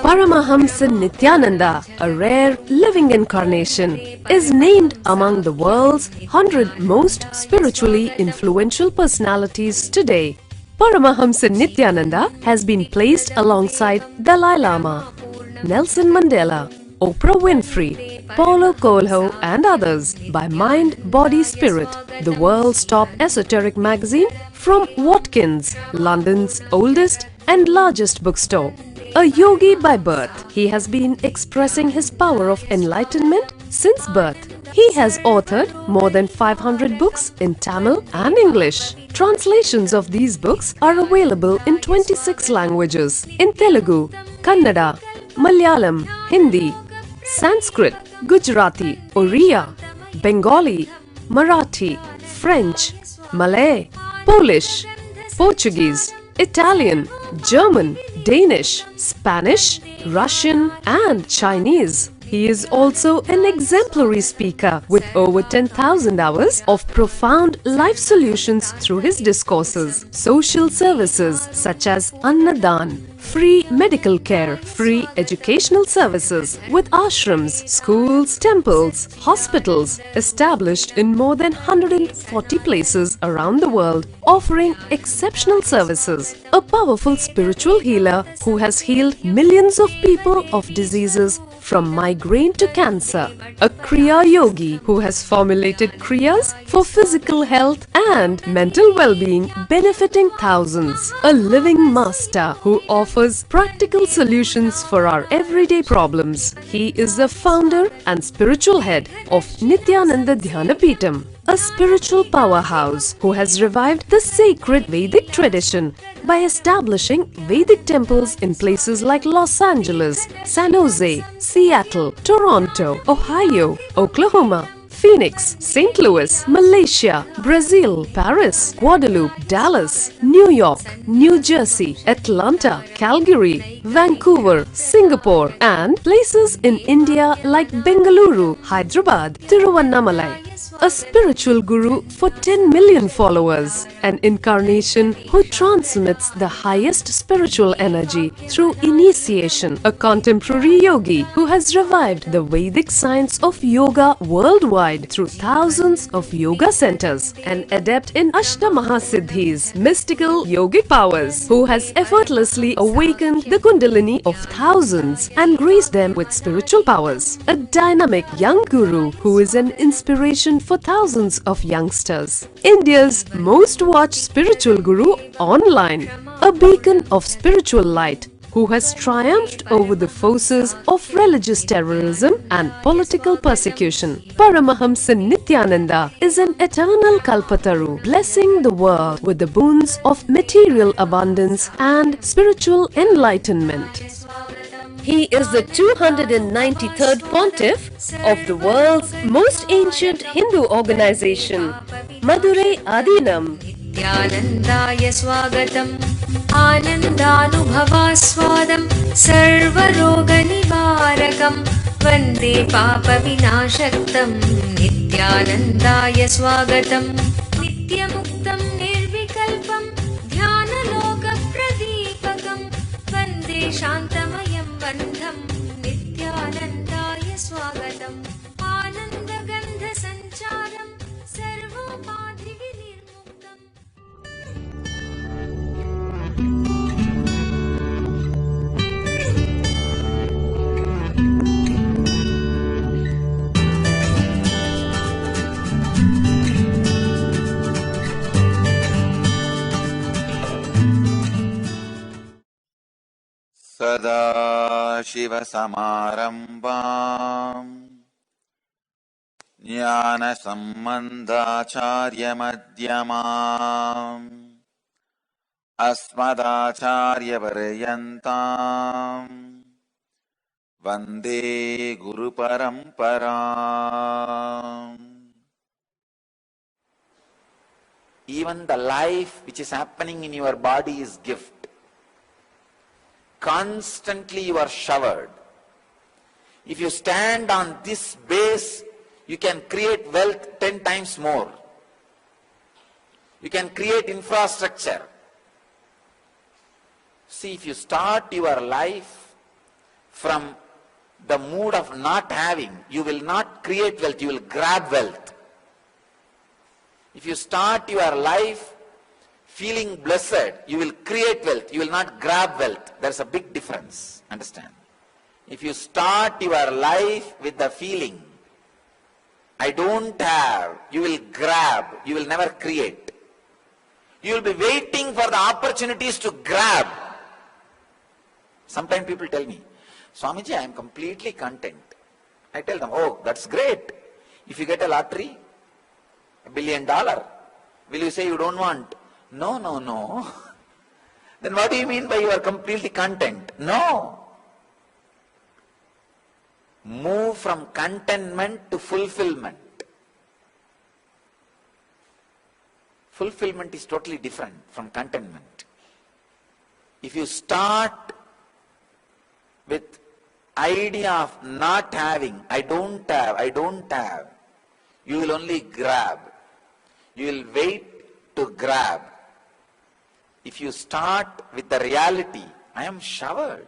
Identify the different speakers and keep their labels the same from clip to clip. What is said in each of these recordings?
Speaker 1: Paramahamsa Nithyananda, a rare living incarnation, is named among the world's 100 most spiritually influential personalities today. Paramahamsa Nithyananda has been placed alongside Dalai Lama, Nelson Mandela, Oprah Winfrey, Paulo Coelho and others by Mind, Body, Spirit, the world's top esoteric magazine from Watkins, London's oldest and largest bookstore. A yogi by birth, he has been expressing his power of enlightenment since birth. He has authored more than 500 books in Tamil and English. Translations of these books are available in 26 languages in Telugu, Kannada, Malayalam, Hindi, Sanskrit, Gujarati, Oriya, Bengali, Marathi, French, Malay, Polish, Portuguese, Italian, German, Danish, Spanish, Russian and Chinese. He is also an exemplary speaker with over 10,000 hours of profound life solutions through his discourses. Social services such as Annadan, free medical care, free educational services with ashrams, schools, temples, hospitals established in more than 140 places around the world, offering exceptional services. A powerful spiritual healer who has healed millions of people of diseases from migraine to cancer. A Kriya Yogi who has formulated Kriyas for physical health and mental well-being, benefiting thousands. A living master who offers practical solutions for our everyday problems. He is the founder and spiritual head of Nithyananda Dhyanapitham, a spiritual powerhouse who has revived the sacred Vedic tradition by establishing Vedic temples in places like Los Angeles, San Jose, Seattle, Toronto, Ohio, Oklahoma, Phoenix, St. Louis, Malaysia, Brazil, Paris, Guadeloupe, Dallas, New York, New Jersey, Atlanta, Calgary, Vancouver, Singapore and places in India like Bengaluru, Hyderabad, Tiruvannamalai. A spiritual guru for 10 million followers, an incarnation who transmits the highest spiritual energy through initiation, a contemporary yogi who has revived the Vedic science of yoga worldwide through thousands of yoga centers, an adept in Ashtamahasiddhis, mystical yogic powers, who has effortlessly awakened the Kundalini of thousands and graced them with spiritual powers, a dynamic young guru who is an inspiration for thousands of youngsters, India's most watched spiritual guru online, a beacon of spiritual light who has triumphed over the forces of religious terrorism and political persecution. Paramahamsa Nithyananda is an eternal Kalpataru, blessing the world with the boons of material abundance and spiritual enlightenment. He is the 293rd Pontiff of the world's most ancient Hindu organization, Madurai Adinam.
Speaker 2: Nithyanandaya swagatam, anandanubhavaswadam, sarvaroga nivarakam, vande papa vinashaktam. Nithyanandaya swagatam, nityamuktam nirvikalpam, dhyanaloka pradipakam, vande shantamayam bandham. Nithyanandaya swagatam, anandagandha sancharam, sarvopadhi vinirmuktam.
Speaker 3: सदाशिवसमारम्भाम् ज्ञानसम्बन्धाचार्यमध्यमाम् अस्मदाचार्यपर्यन्ताम् वन्दे गुरुपरम्पराम्. Even the life which is happening in your body is gift. Constantly you are showered. If you stand on this base, you can create wealth 10 times more. You can create infrastructure. See, if you start your life from the mood of not having, you will not create wealth, you will grab wealth. If you start your life feeling blessed, you will create wealth, you will not grab wealth. There's a big difference, understand? If you start your life with the feeling, I don't have, you will grab, you will never create. You will be waiting for the opportunities to grab. Sometimes people tell me, Swamiji, I am completely content. I tell them, oh, that's great. If you get a lottery, $1 billion, will you say you don't want? No, no, no. Then what do you mean by you are completely content? No. Move from contentment to fulfillment. Fulfillment is totally different from contentment. If you start with idea of not having, I don't have, you will only grab. You will wait to grab. If you start with the reality, I am showered.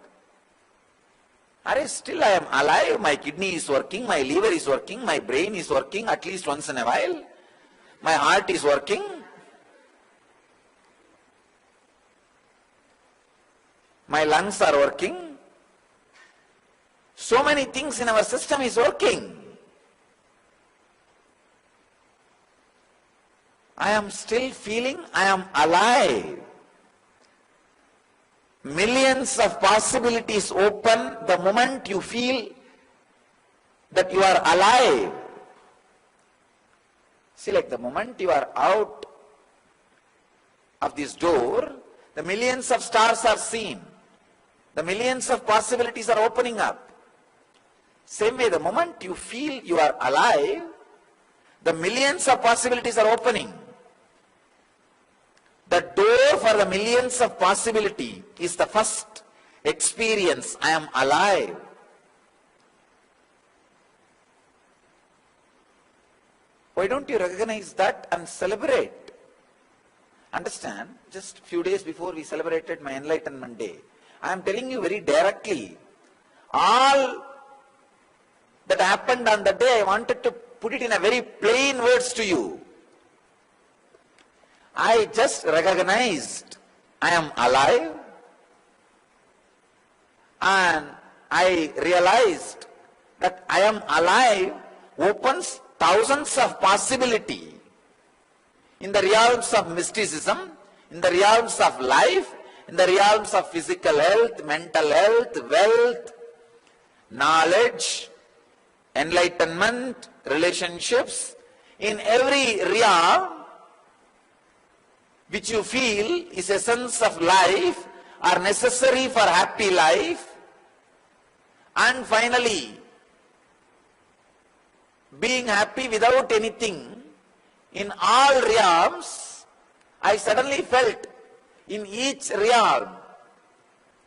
Speaker 3: Still I am alive, my kidney is working, my liver is working, my brain is working at least once in a while. My heart is working. My lungs are working. So many things in our system is working. I am still feeling I am alive. Millions of possibilities open the moment you feel that you are alive. See, like the moment you are out of this door, the millions of stars are seen. The millions of possibilities are opening up. Same way, the moment you feel you are alive, the millions of possibilities are opening. The door for the millions of possibility is the first experience, I am alive. Why don't you recognize that and celebrate? Understand, just few days before we celebrated my Enlightenment Day, I am telling you very directly, all that happened on the day, I wanted to put it in a very plain words to you. I just recognized I am alive, and I realized that I am alive opens thousands of possibility in the realms of mysticism, in the realms of life, in the realms of physical health, mental health, wealth, knowledge, enlightenment, relationships. In every realm which you feel is essence of life, are necessary for happy life, and finally being happy without anything, in all realms, I suddenly felt in each realm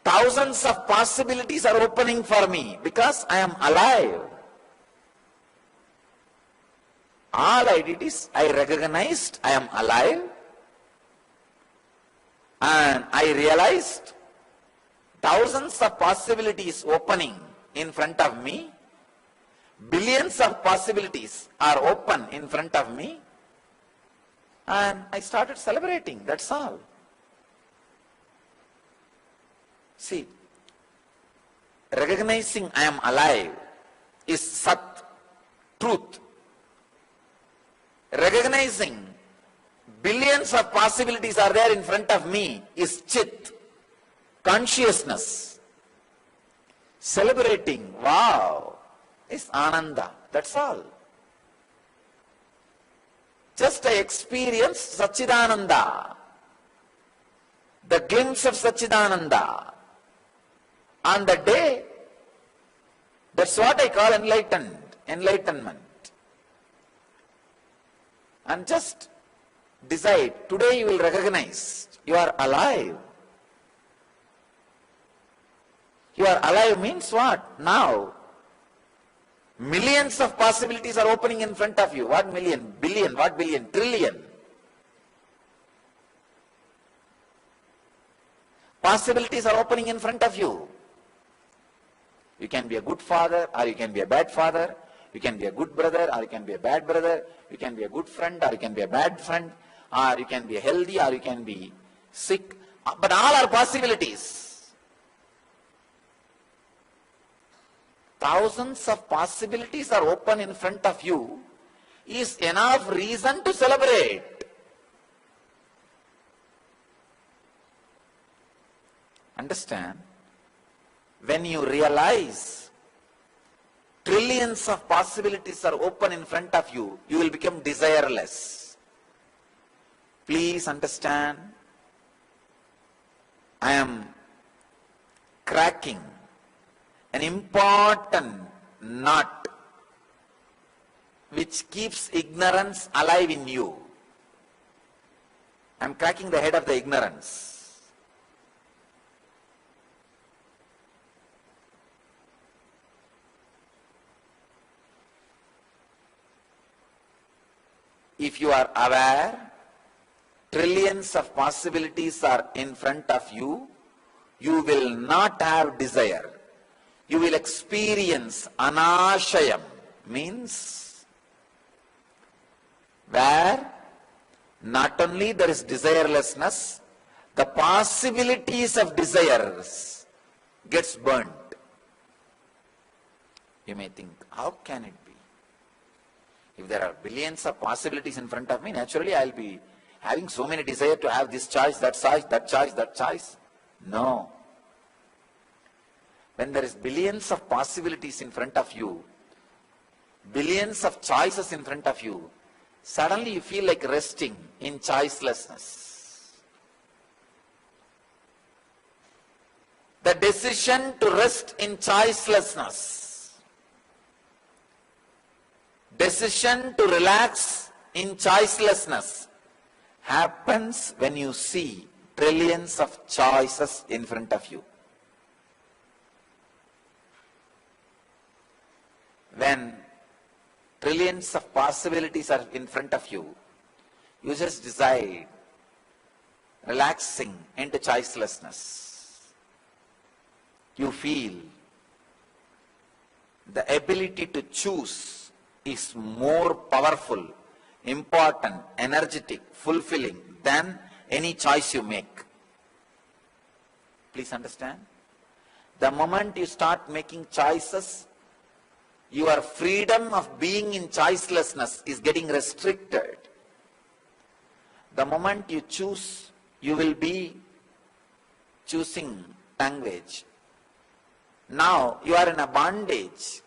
Speaker 3: thousands of possibilities are opening for me because I am alive. All I did is I recognized I am alive, and I realized thousands of possibilities opening in front of me. Billions of possibilities are open in front of me, and I started celebrating, that's all. See, recognizing I am alive is Sat, truth. Recognizing billions of possibilities are there in front of me is Chit, consciousness. Celebrating, wow, is Ananda, that's all. Just I experienced Satchidananda, the glimpse of Satchidananda on the day. That's what I call enlightenment. And just decide, today you will recognize you are alive. You are alive means what? Now, millions of possibilities are opening in front of you. What million? Billion? What billion? Trillion. Possibilities are opening in front of you. You can be a good father or you can be a bad father. You can be a good brother or you can be a bad brother. You can be a good friend or you can be a bad friend. Or you can be healthy or you can be sick. But all are possibilities. Thousands of possibilities are open in front of you is enough reason to celebrate. Understand? When you realize trillions of possibilities are open in front of you, you will become desireless. Please understand, I am cracking an important nut which keeps ignorance alive in you. I am cracking the head of the ignorance. If you are aware, trillions of possibilities are in front of you, you will not have desire. You will experience anashayam, means where not only there is desirelessness, the possibilities of desires gets burnt. You may think, how can it be? If there are billions of possibilities in front of me, naturally I will be having so many desire to have this choice, that choice, that choice, that choice. No. When there is billions of possibilities in front of you, billions of choices in front of you, suddenly you feel like resting in choicelessness. The decision to rest in choicelessness, decision to relax in choicelessness happens when you see trillions of choices in front of you. When trillions of possibilities are in front of you, you just decide relaxing into choicelessness. You feel the ability to choose is more powerful, important, energetic, fulfilling than any choice you make. Please understand? The moment you start making choices, your freedom of being in choicelessness is getting restricted. The moment you choose, you will be choosing language. Now you are in a bondage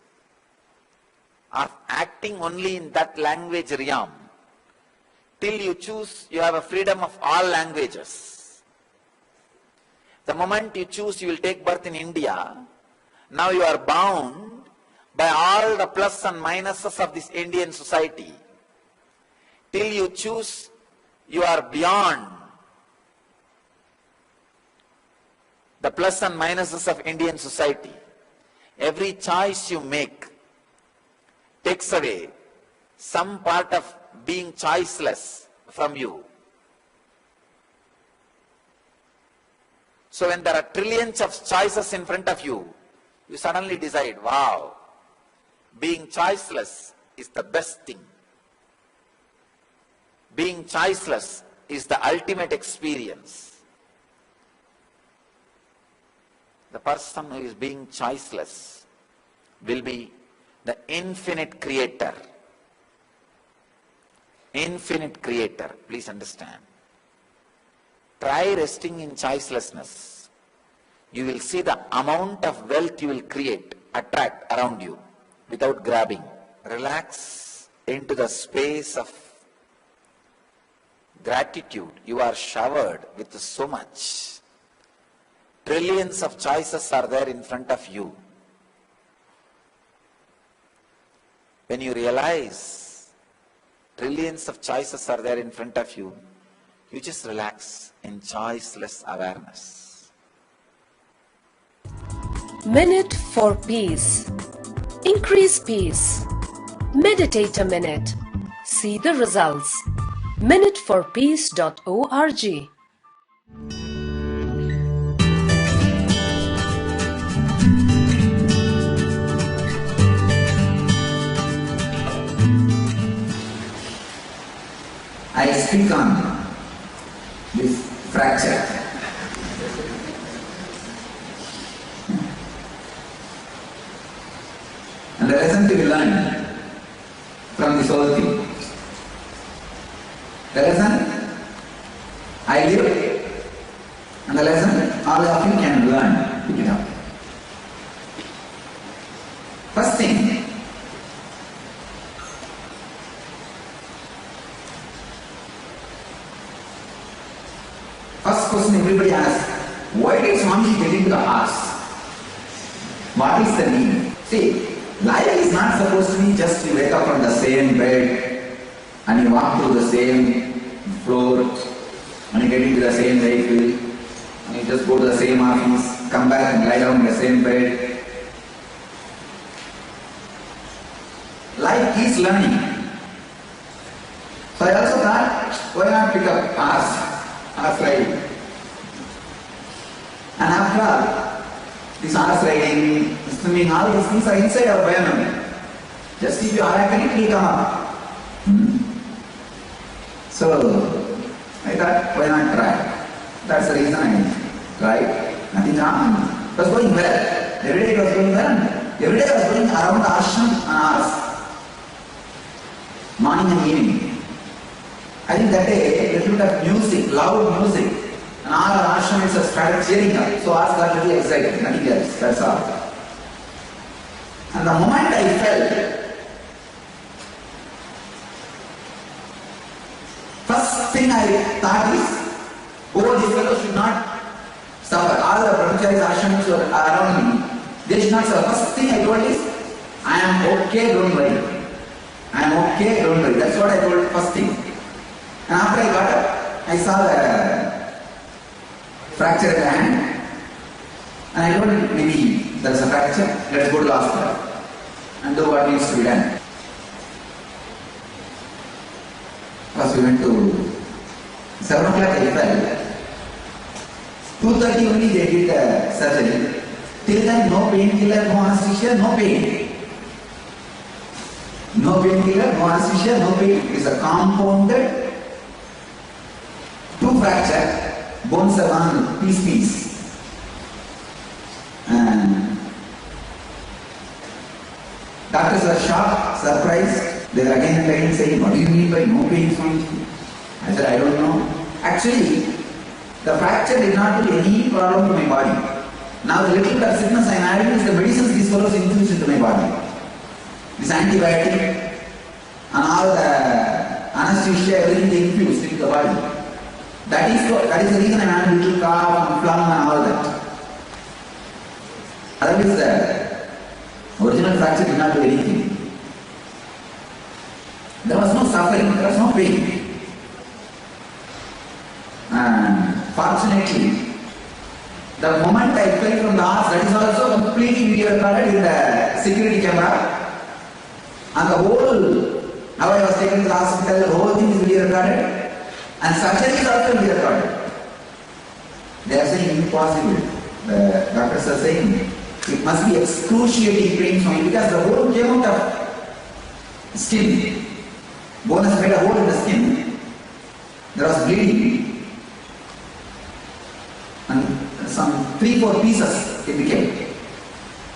Speaker 3: of acting only in that language realm. Till you choose, you have a freedom of all languages. The moment you choose, you will take birth in India. Now you are bound by all the plus and minuses of this Indian society. Till you choose, you are beyond the plus and minuses of Indian society. Every choice you make takes away some part of being choiceless from you. So when there are trillions of choices in front of you, you suddenly decide, wow, being choiceless is the best thing. Being choiceless is the ultimate experience. The person who is being choiceless will be the infinite creator. Infinite creator. Please understand. Try resting in choicelessness. You will see the amount of wealth you will create, attract around you without grabbing. Relax into the space of gratitude. You are showered with so much. Trillions of choices are there in front of you. When you realize trillions of choices are there in front of you, you just relax in choiceless awareness.
Speaker 1: Minute for peace. Increase peace. Meditate a minute. See the results. minuteforpeace.org
Speaker 4: I speak on this fracture. And the lesson to be learned from this whole thing. The lesson I give, and the lesson all of you can learn. Pick it up. First thing, first question everybody asks, why did Swamiji get into the house? What is the need? See, life is not supposed to be just you wake up on the same bed and you walk through the same floor and you get into the same vehicle and you just go to the same office, come back and lie down in the same bed. Life is learning. So I also thought, why not pick up horse riding? And after all, this horse riding, swimming, all these things are inside our biology. Just if you are happy, it will come up. So I thought, why not try? That's the reason I tried. Nothing wrong. It was going well. Every day it was going well. Every day I was going around the ashram and hours. Morning and evening. I think that day, a little bit of music, loud music. And all our ashramites started cheering up. So I got really excited. Nothing else. That's all. And the moment I felt, first thing I thought is, oh, these fellows should not suffer. All the brahmacharis, ashramites were around me. They should not suffer. First thing I told is, I am okay, don't worry. I am okay, don't worry. That's what I told first thing. And after I got up, I saw the fracture in the hand. And I told maybe there is a fracture, let's go to the hospital and do what needs to be done. First we went to 7 o'clock I fell. 2:30 only they did the surgery. Till then no painkiller, no anesthesia, no pain. No painkiller, no anesthesia, no pain. It is a compounded 2 fracture, bones are gone piece. And doctors were shocked, surprised. They were again and again saying, what do you mean by no pain, Swamiji? I said, I don't know. Actually, the fracture did not do any problem to my body. Now the little bit of sickness I am adding is the medicines these fellows infuse into my body. This antibiotic and all the anesthesia, everything they infuse into the body. That is the reason I am having little cough and phlegm and all that. Otherwise the original fracture did not do anything. There was no suffering, there was no pain. And fortunately, the moment I fell from the horse, that is also completely video recorded in the security camera. And the whole, how I was taken to the hospital, the whole thing is video recorded. And surgery is also video recorded. They are saying impossible. The doctors are saying it must be excruciating pain for me because the whole came out of skin. Bone has made a hole in the skin. There was bleeding. And some 3-4 pieces it became.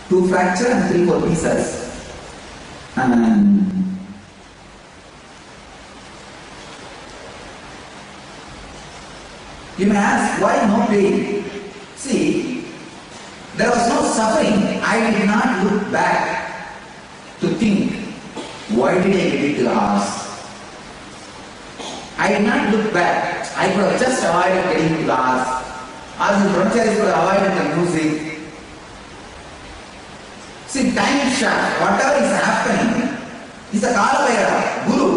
Speaker 4: 2 fracture and 3-4 pieces. And you may ask, why no pain? See, there was no suffering. I did not look back to think, why did I get into the house? I did not look back. I could have just avoided getting into the house. As the brahmacharis could have avoided the music. See, time shaft, whatever is happening, is a Kalavaira, Guru.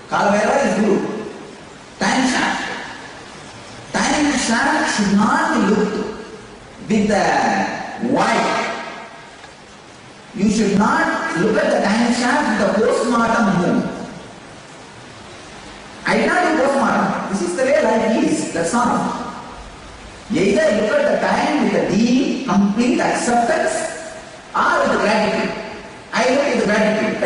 Speaker 4: Kalavaira is Guru. Time shaft. Time shaft should not be looked with the why. You should not look at the time shaft with the postmortem mood. I did not do postmortem. This is the way life is. That's all. Either look at the time with a deep, complete acceptance or with gratitude. I look at the gratitude.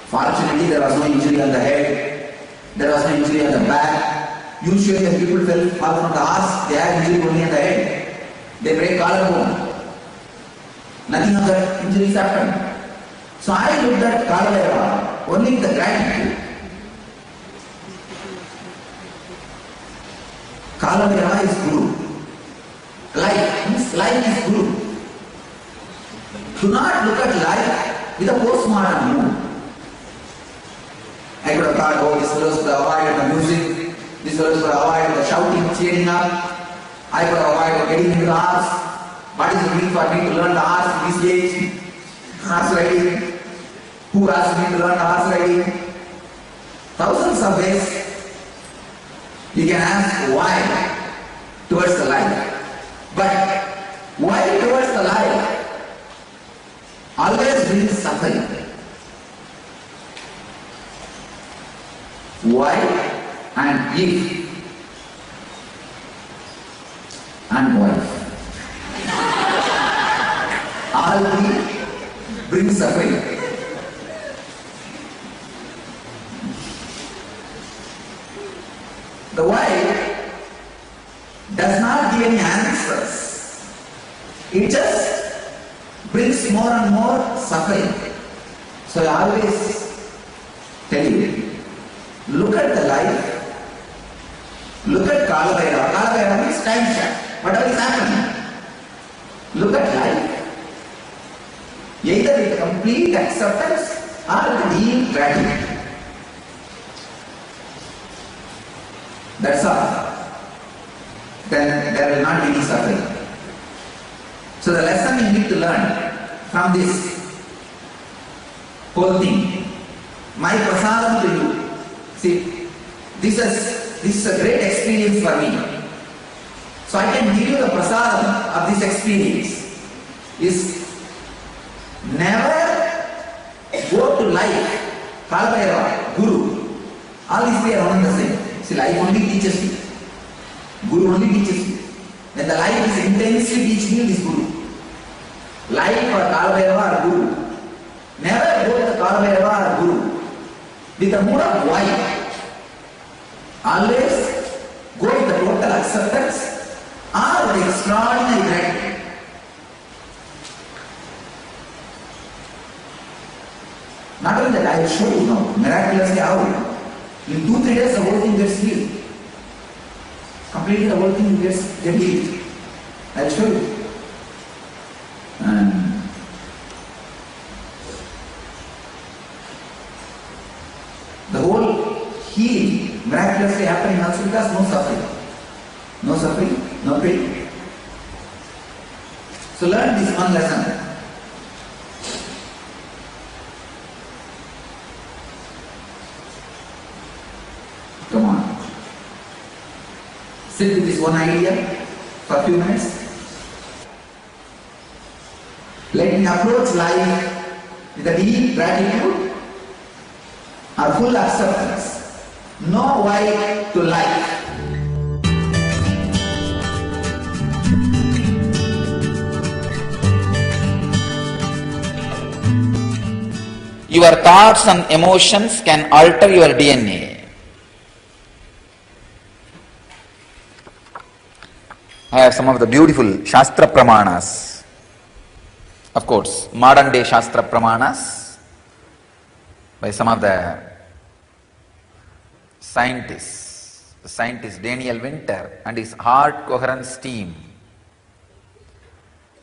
Speaker 4: Fortunately, there was no injury on the head. There was no injury on the back. Usually when people fall from the horse, they have injury only on the head. They break collarbone. Nothing of that injuries happened. So I looked at Kalabhairava only with the gratitude. Kalabhairava is Guru. Life is Guru. Do not look at life with a postmodern mood. I could have thought, oh, this fellow could avoid the music, this fellow could avoid the shouting, cheering up. I could avoid getting into the arts. What is it mean for me to learn the arts in this age? Horse riding. Who asked me to learn the horse riding? Thousands of ways you can ask why towards the life. But why towards the life always brings suffering. Why and if and wife. All three bring suffering. The wife does not give any answers. It just brings more and more suffering. So I always tell you, look at the life, look at Kalabhairava. Kalabhairava means time shot. Whatever is happening, look at life. Either with complete acceptance or with deep gratitude. That's all. Then there will not be any suffering. So the lesson you need to learn from this whole thing, my prasadam to you. See, this is a great experience for me. So I can give you the prasadam of this experience. Is never go to life, Kalabhairava, Guru. All these three are one and the same. See, life only teaches you. Guru only teaches you. When the life is intensely teaching you, it is Guru. Life or Kalabhairava or Guru. Never go to Kalabhairava or Guru with a mood of why. Always go with the total acceptance or with extraordinary gratitude. Not only that, I will show you now, miraculously how. In 2-3 days the whole thing gets healed. Completely the whole thing gets healed. I will show you. And the whole healing miraculously happening also because no suffering. No suffering, no pain. So learn this one lesson. Come on. Sit with this one idea for a few minutes. Let me approach life with a deep gratitude or full acceptance. Know why to life.
Speaker 3: Your thoughts and emotions can alter your DNA. I have some of the beautiful Shastra Pramanas. Of course, modern day Shastra Pramanas by some of the scientists. The scientist Daniel Winter and his heart coherence team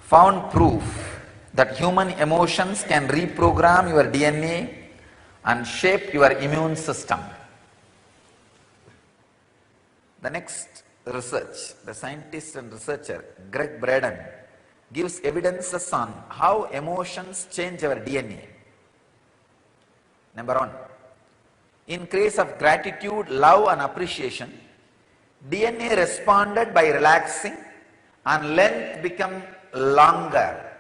Speaker 3: found proof that human emotions can reprogram your DNA and shape your immune system. The next research, the scientist and researcher Greg Braden gives evidences on how emotions change our DNA. Number 1, in case of gratitude, love and appreciation, DNA responded by relaxing and length become longer.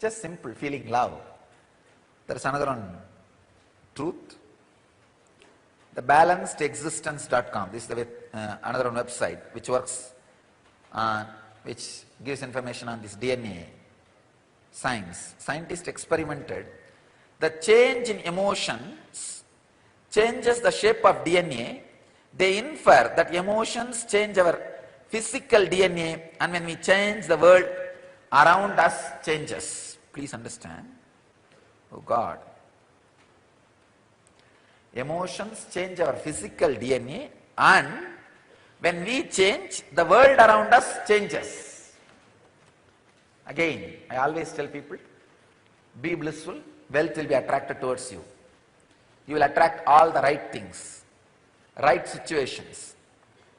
Speaker 3: Just simple, feeling love. There is another one, truth. The balancedexistence.com, this is the another one website which works, which gives information on this DNA science. Scientists experimented the change in emotions changes the shape of DNA, they infer that emotions change our physical DNA, and when we change, the world around us changes. Please understand. Oh God. Emotions change our physical DNA, and when we change, the world around us changes. Again, I always tell people, be blissful, wealth will be attracted towards you. You will attract all the right things, right situations,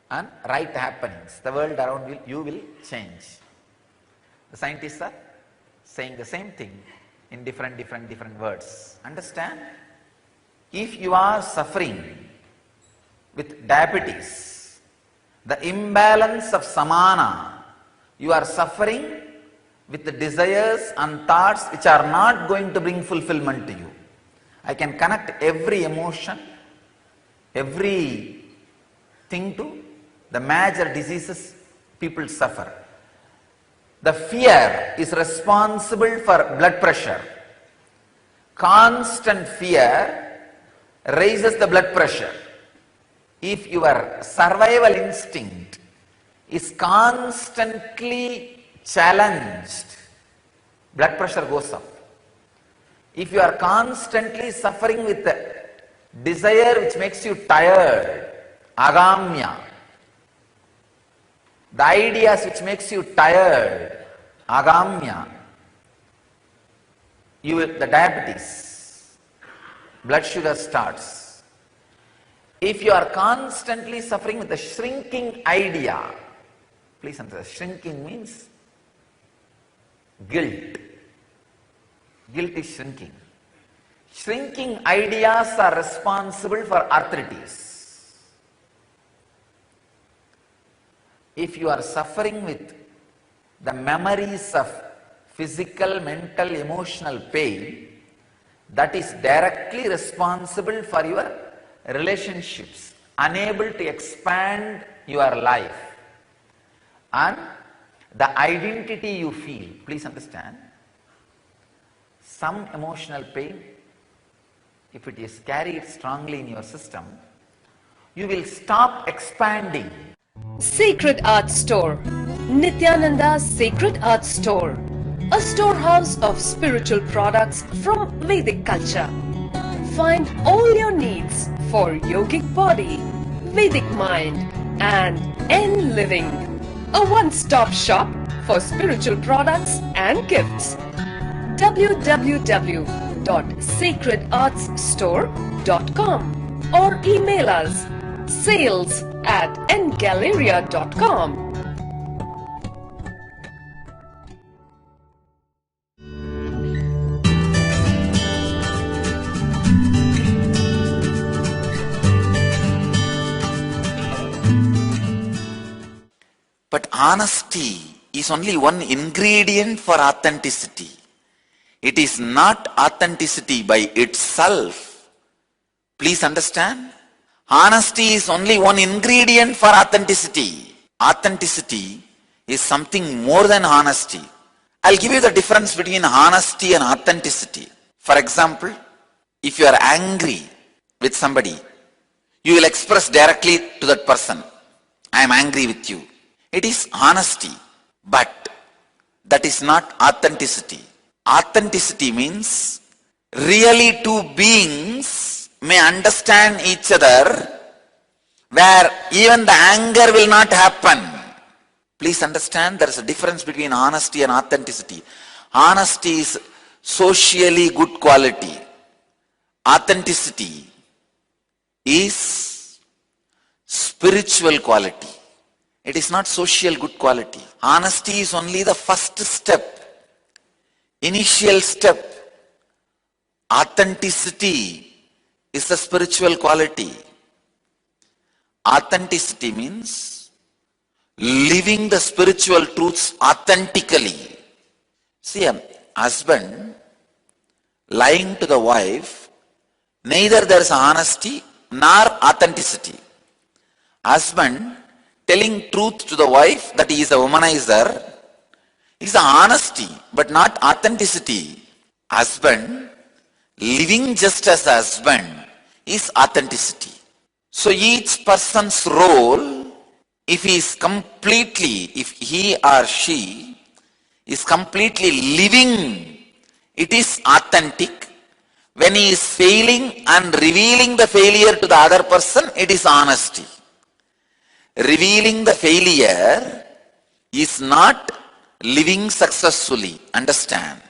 Speaker 3: and right happenings. The world around you will change. The scientists are saying the same thing in different words. Understand? If you are suffering with diabetes, the imbalance of samana, you are suffering with the desires and thoughts which are not going to bring fulfillment to you. I can connect every emotion, every thing to the major diseases people suffer. The fear is responsible for blood pressure. Constant fear raises the blood pressure. If your survival instinct is constantly challenged, blood pressure goes up. If you are constantly suffering with the desire which makes you tired, agamya, the ideas which makes you tired, agamya, the diabetes, blood sugar starts. If you are constantly suffering with the shrinking idea, please understand, shrinking means guilt. Guilt is shrinking. Shrinking ideas are responsible for arthritis. If you are suffering with the memories of physical, mental, emotional pain, that is directly responsible for your relationships, unable to expand your life, and the identity you feel. Please understand, some emotional pain, if it is carried strongly in your system, you will stop expanding.
Speaker 1: Sacred Art Store, Nithyananda's Sacred Art Store, a storehouse of spiritual products from Vedic culture. Find all your needs for yogic body, Vedic mind, and N living. A one-stop shop for spiritual products and gifts. www.sacredartsstore.com or email us sales@ngalleria.com.
Speaker 3: But honesty is only one ingredient for authenticity. It is not authenticity by itself. Please understand? Honesty is only one ingredient for authenticity. Authenticity is something more than honesty. I'll give you the difference between honesty and authenticity. For example, if you are angry with somebody, you will express directly to that person, I am angry with you. It is honesty, but that is not authenticity. Authenticity means really two beings may understand each other where even the anger will not happen. Please understand, there is a difference between honesty and authenticity. Honesty is socially good quality. Authenticity is spiritual quality. It is not social good quality. Honesty is only the first step, initial step. Authenticity is the spiritual quality. Authenticity means living the spiritual truths authentically. See, a husband lying to the wife, neither there is honesty nor authenticity. Husband telling truth to the wife that he is a womanizer is honesty, but not authenticity. Husband living just as a husband is authenticity. So each person's role, if he or she is completely living, it is authentic. When he is failing and revealing the failure to the other person, it is honesty. Revealing the failure is not living successfully. Understand?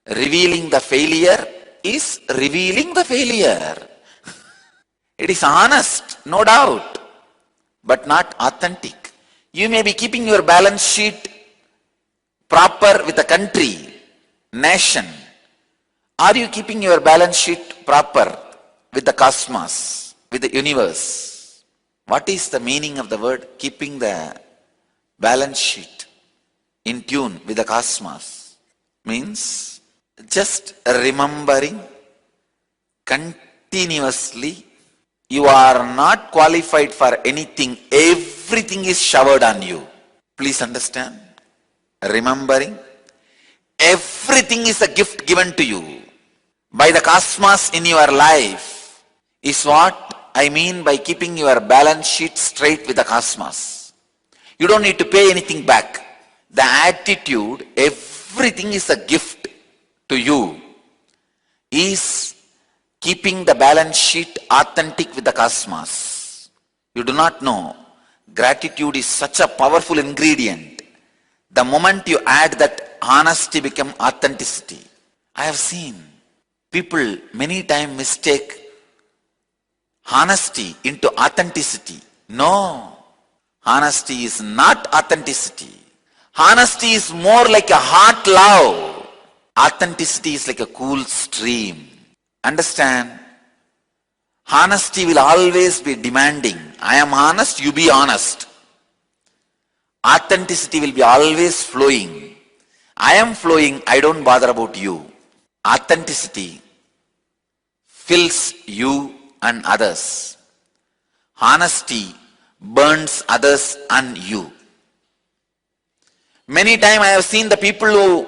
Speaker 3: Revealing the failure is revealing the failure. It is honest, no doubt, but not authentic. You may be keeping your balance sheet proper with a country, nation. Are you keeping your balance sheet proper with the cosmos, with the universe? What is the meaning of the word keeping the balance sheet in tune with the cosmos? Means just remembering continuously, you are not qualified for anything. Everything is showered on you. Please understand. Remembering, everything is a gift given to you by the cosmos in your life is what I mean by keeping your balance sheet straight with the cosmos. You don't need to pay anything back. The attitude, everything is a gift to you, is keeping the balance sheet authentic with the cosmos. You do not know, gratitude is such a powerful ingredient. The moment you add that, honesty becomes authenticity. I have seen people many times mistake honesty into authenticity. No, honesty is not authenticity. Honesty is more like a hot love. Authenticity is like a cool stream. Understand? Honesty will always be demanding. I am honest, you be honest. Authenticity will be always flowing. I am flowing, I don't bother about you. Authenticity fills you and others. Honesty burns others and you. Many times I have seen the people who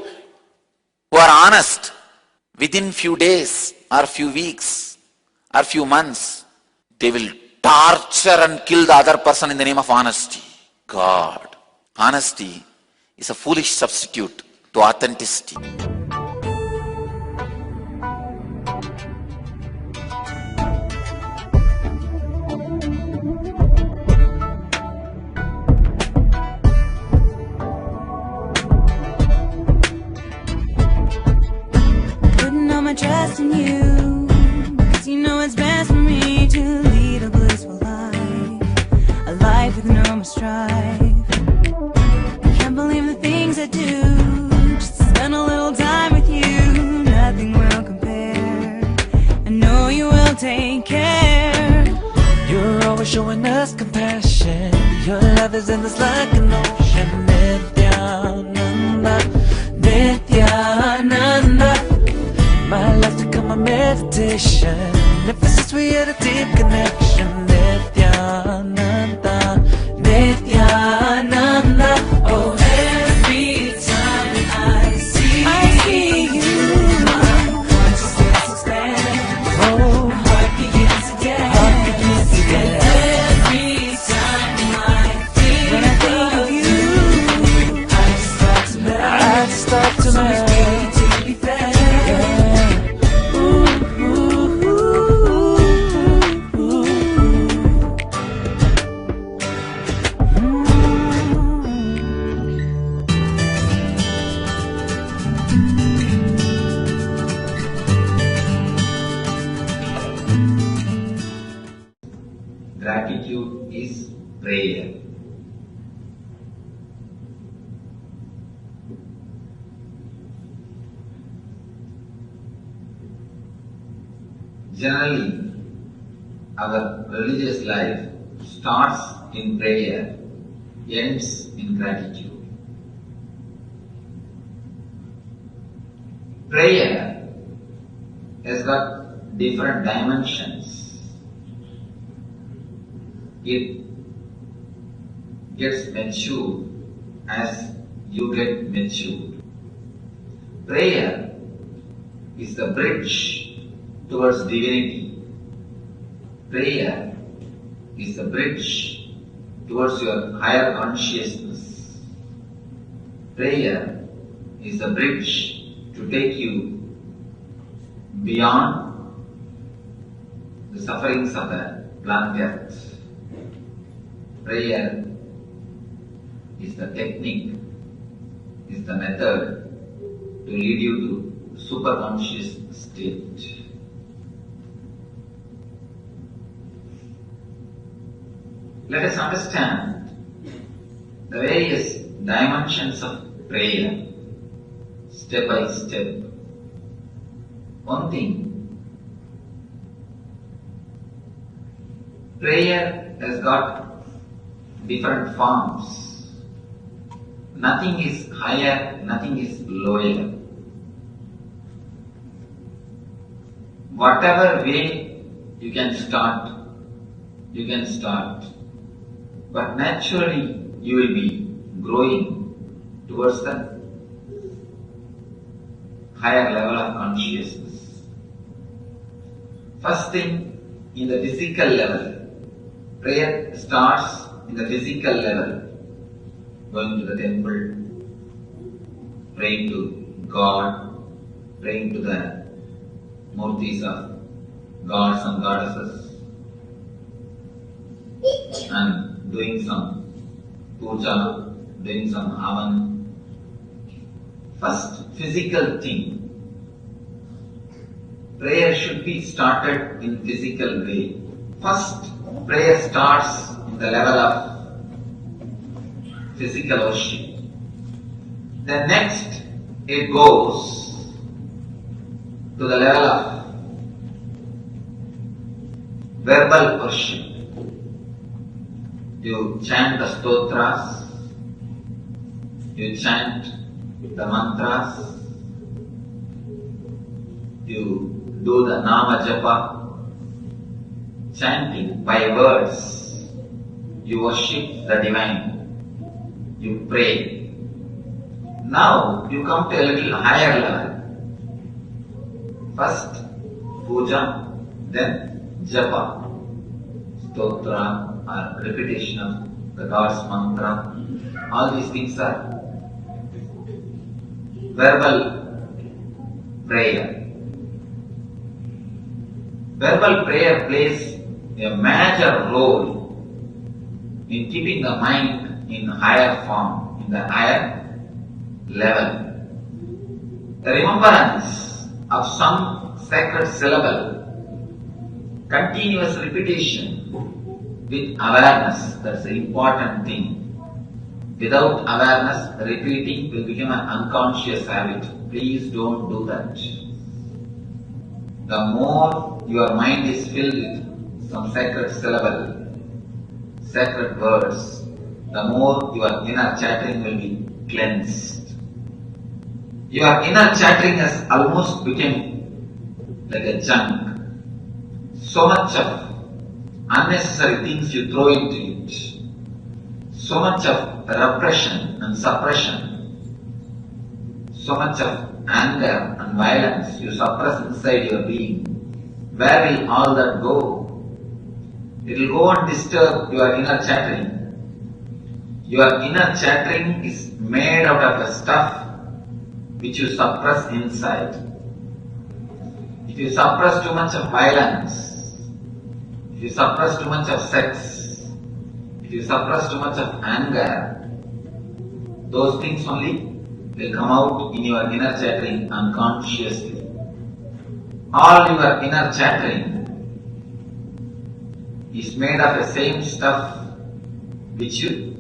Speaker 3: are honest, within few days or few weeks or few months, they will torture and kill the other person in the name of honesty. God. Honesty is a foolish substitute to authenticity.
Speaker 5: Putting all my trust in you, 'cause you know it's best for me to lead a blissful life, a life with no more strife. Can't believe the things I do, just to spend a little time with you. Nothing will compare. I know you will take care.
Speaker 6: You're always showing us compassion. Your love is endless like an ocean. Nithyananda, Nithyananda. My life to come a meditation. Ever since we had a deep connection. Nithyananda, Nithyananda. Oh, every time I see you, my consciousness expands. Oh, heart begins to dance. Every time when I think of you, I just start to melt. To be fair.
Speaker 4: Gratitude is prayer. Generally, our religious life starts in prayer, ends in gratitude. Prayer has got different dimensions. It gets matured as you get matured. Prayer is the bridge towards divinity. Prayer is a bridge towards your higher consciousness. Prayer is a bridge to take you beyond the sufferings of the planet Earth. Prayer is the technique, is the method to lead you to superconscious state. Let us understand the various dimensions of prayer step by step. One thing, prayer has got different forms. Nothing is higher, nothing is lower. Whatever way you can start. But naturally you will be growing towards the higher level of consciousness. First thing, in the physical level, prayer starts in the physical level. Going to the temple, praying to God, praying to the murtis of gods and goddesses, and doing some puja, doing some havan. First physical thing. Prayer should be started in physical way. First, prayer starts in the level of physical worship. Then next, it goes to the level of verbal worship. You chant the stotras, you chant the mantras, you do the nama japa, chanting by words, you worship the divine, you pray. Now you come to a little higher level. First puja, then japa, stotra or repetition of the God's mantra. All these things are verbal prayer. Verbal prayer plays a major role in keeping the mind in higher form, in the higher level. The remembrance of some sacred syllable, continuous repetition with awareness, that's the important thing. Without awareness, repeating will become an unconscious habit. Please don't do that. The more your mind is filled with some sacred syllable, sacred words, the more your inner chattering will be cleansed. Your inner chattering has almost become like a junk. So much of unnecessary things you throw into it. So much of repression and suppression. So much of anger and violence you suppress inside your being. Where will all that go? It will go and disturb your inner chattering. Your inner chattering is made out of the stuff which you suppress inside. If you suppress too much of violence, if you suppress too much of sex, if you suppress too much of anger, those things only will come out in your inner chattering unconsciously. All your inner chattering is made of the same stuff which you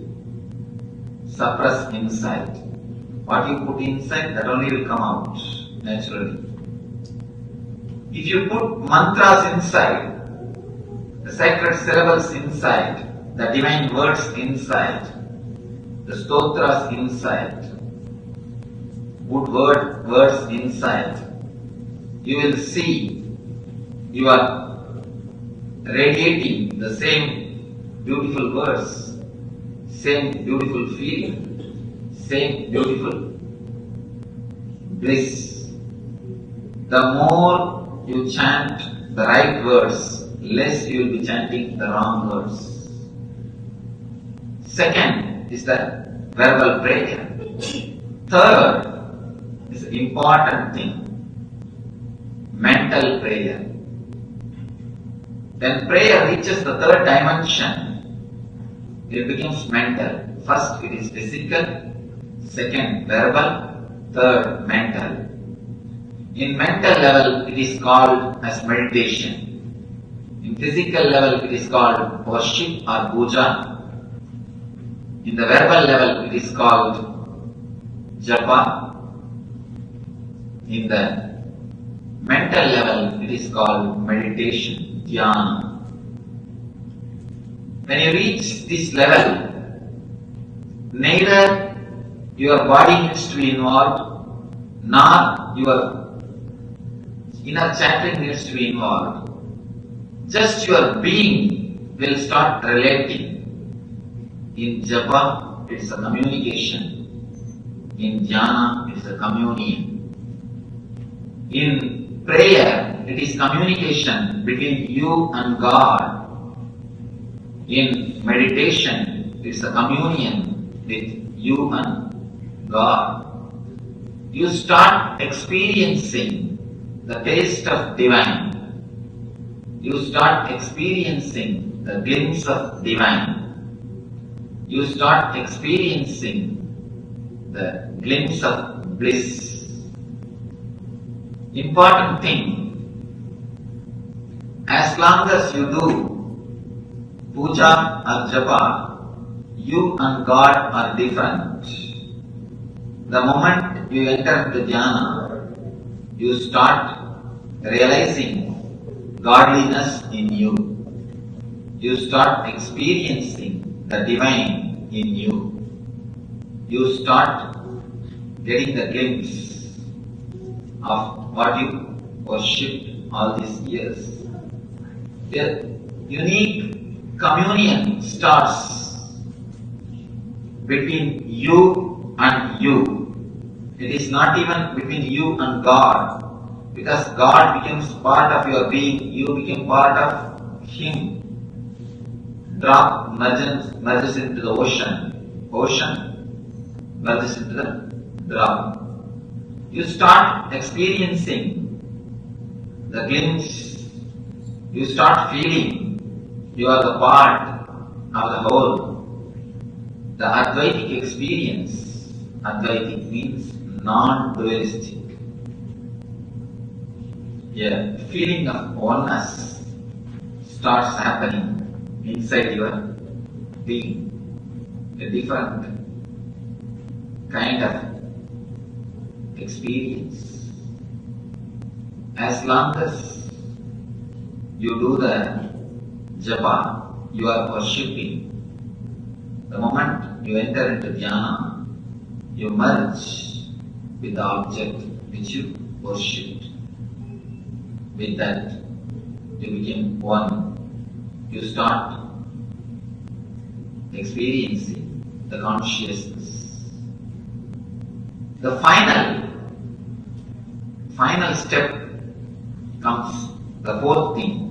Speaker 4: suppress inside. What you put inside, that only will come out naturally. If you put mantras inside, the sacred syllables inside, the divine words inside, the stotras inside, good words inside, you will see you are radiating the same beautiful words, same beautiful feeling, same beautiful bliss. The more you chant the right words less you will be chanting the wrong words. Second is the verbal prayer. Third is the important thing, mental prayer. When prayer reaches the third dimension, it becomes mental. First it is physical, second verbal, third mental. In mental level it is called as meditation. In physical level it is called worship or puja. In the verbal level it is called japa. In the mental level it is called meditation, dhyana. When you reach this level, neither your body needs to be involved, nor your inner chanting needs to be involved. Just your being will start relating. In japa, it is a communication. In dhyana, it is a communion. In prayer, it is communication between you and God. In meditation, it is a communion with you and God. You start experiencing the taste of divine. You start experiencing the glimpse of divine. You start experiencing the glimpse of bliss. Important thing, as long as you do puja or japa, you and God are different. The moment you enter into dhyana, you start realizing godliness in you. You start experiencing the divine in you. You start getting the glimpse of what you worshipped all these years. The unique communion starts between you and you. It is not even between you and God, because God becomes part of your being, you become part of Him. Drop merges into the ocean, ocean merges into the drop. You start experiencing the glimpse, you start feeling you are the part of the whole. The Advaitic experience, Advaitic means non-dualistic. A feeling of oneness starts happening inside your being. A different kind of experience. As long as you do the japa, you are worshipping. The moment you enter into dhyana, you merge with the object which you worshipped. With that, you become one. You start experiencing the consciousness. The final step comes, the fourth thing,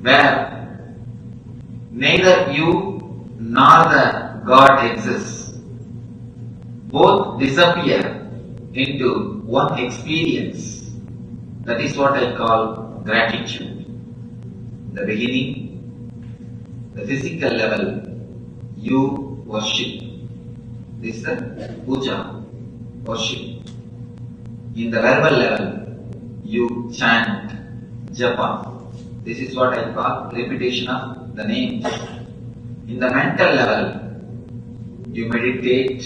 Speaker 4: where neither you nor the God exists. Both disappear into one experience. That is what I call gratitude. The beginning, the physical level, you worship. This is the puja, worship. In the verbal level, you chant, japa. This is what I call repetition of the names. In the mental level, you meditate,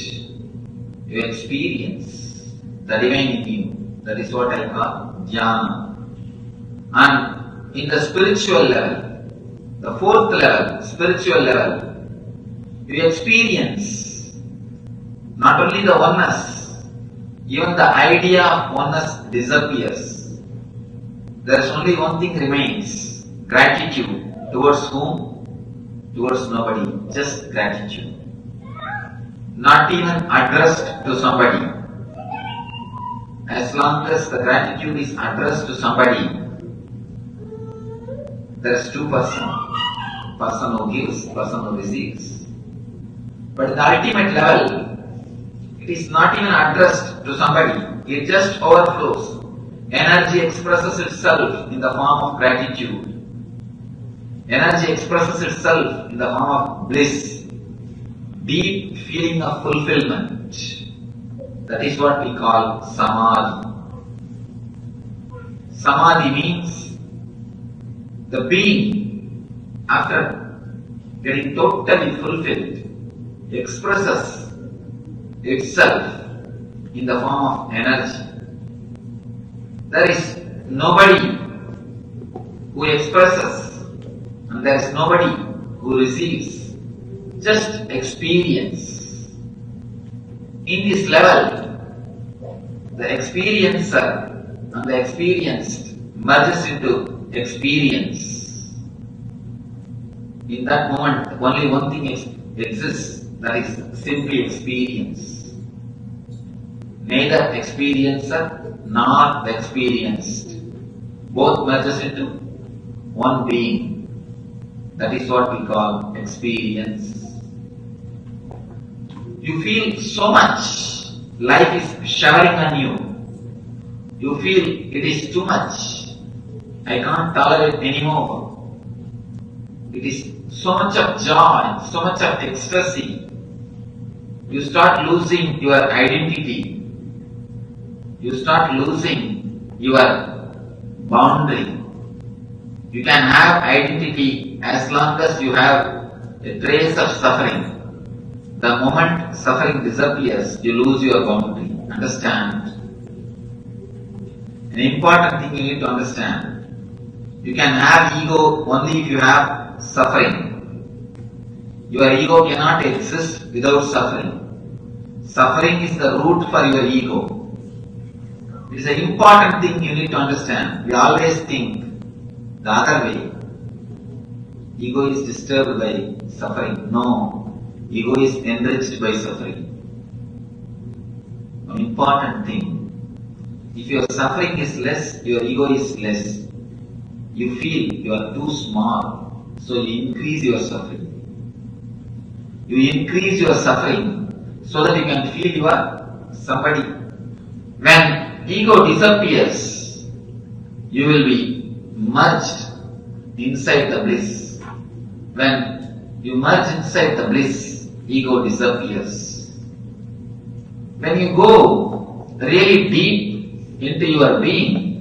Speaker 4: you experience the divine in you. That is what I call dhyana. And in the spiritual level, the fourth level, spiritual level, you experience not only the oneness, even the idea of oneness disappears. There is only one thing remains, gratitude. Towards whom? Towards nobody, just gratitude. Not even addressed to somebody. As long as the gratitude is addressed to somebody, there is two persons. Person who gives, person who receives. But the ultimate level, it is not even addressed to somebody. It just overflows. Energy expresses itself in the form of gratitude. Energy expresses itself in the form of bliss. Deep feeling of fulfillment. That is what we call samadhi. Samadhi means the being, after getting totally fulfilled, expresses itself in the form of energy. There is nobody who expresses and there is nobody who receives, just experience. In this level, the experiencer and the experienced merges into experience. In that moment, only one thing exists, that is simply experience. Neither experiencer nor the experienced. Both merges into one being. That is what we call experience. You feel so much, life is showering on you. You feel it is too much. I can't tolerate anymore. It is so much of joy, so much of ecstasy. You start losing your identity. You start losing your boundary. You can have identity as long as you have a trace of suffering. The moment suffering disappears, you lose your boundary. Understand? An important thing you need to understand. You can have ego only if you have suffering. Your ego cannot exist without suffering. Suffering is the root for your ego. It is an important thing you need to understand. We always think the other way. Ego is disturbed by suffering. No, ego is enriched by suffering. An important thing. If your suffering is less, your ego is less. You feel you are too small, so you increase your suffering. You increase your suffering so that you can feel you are somebody. When ego disappears, you will be merged inside the bliss. When you merge inside the bliss, ego disappears. When you go really deep into your being,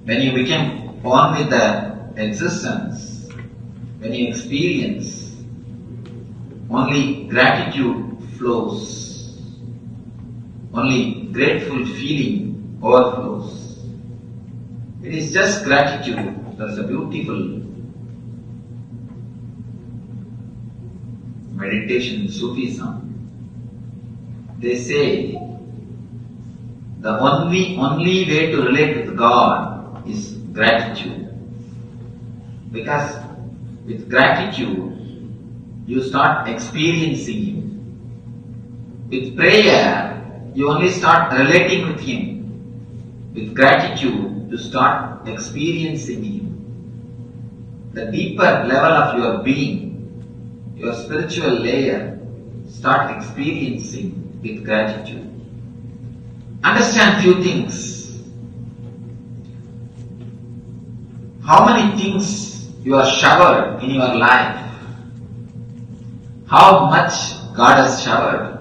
Speaker 4: when you become one with the existence, when you experience, only gratitude flows. Only grateful feeling overflows. It is just gratitude. That's a beautiful meditation in Sufism. They say the only way to relate with God is gratitude. Because with gratitude, you start experiencing Him. With prayer, you only start relating with Him. With gratitude, you start experiencing Him. The deeper level of your being, your spiritual layer, start experiencing with gratitude. Understand few things. How many things you are showered in your life? How much God has showered?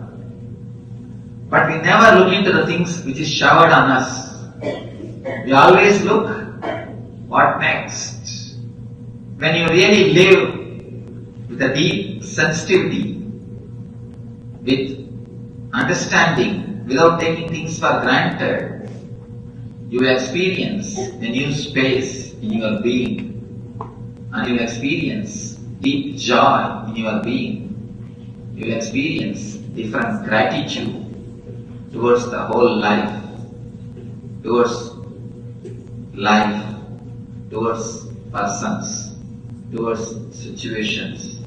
Speaker 4: But we never look into the things which is showered on us. We always look, what next? When you really live with a deep sensitivity, with understanding, without taking things for granted, you will experience a new space in your being, and you will experience deep joy in your being. You will experience different gratitude towards the whole life, towards persons, towards situations,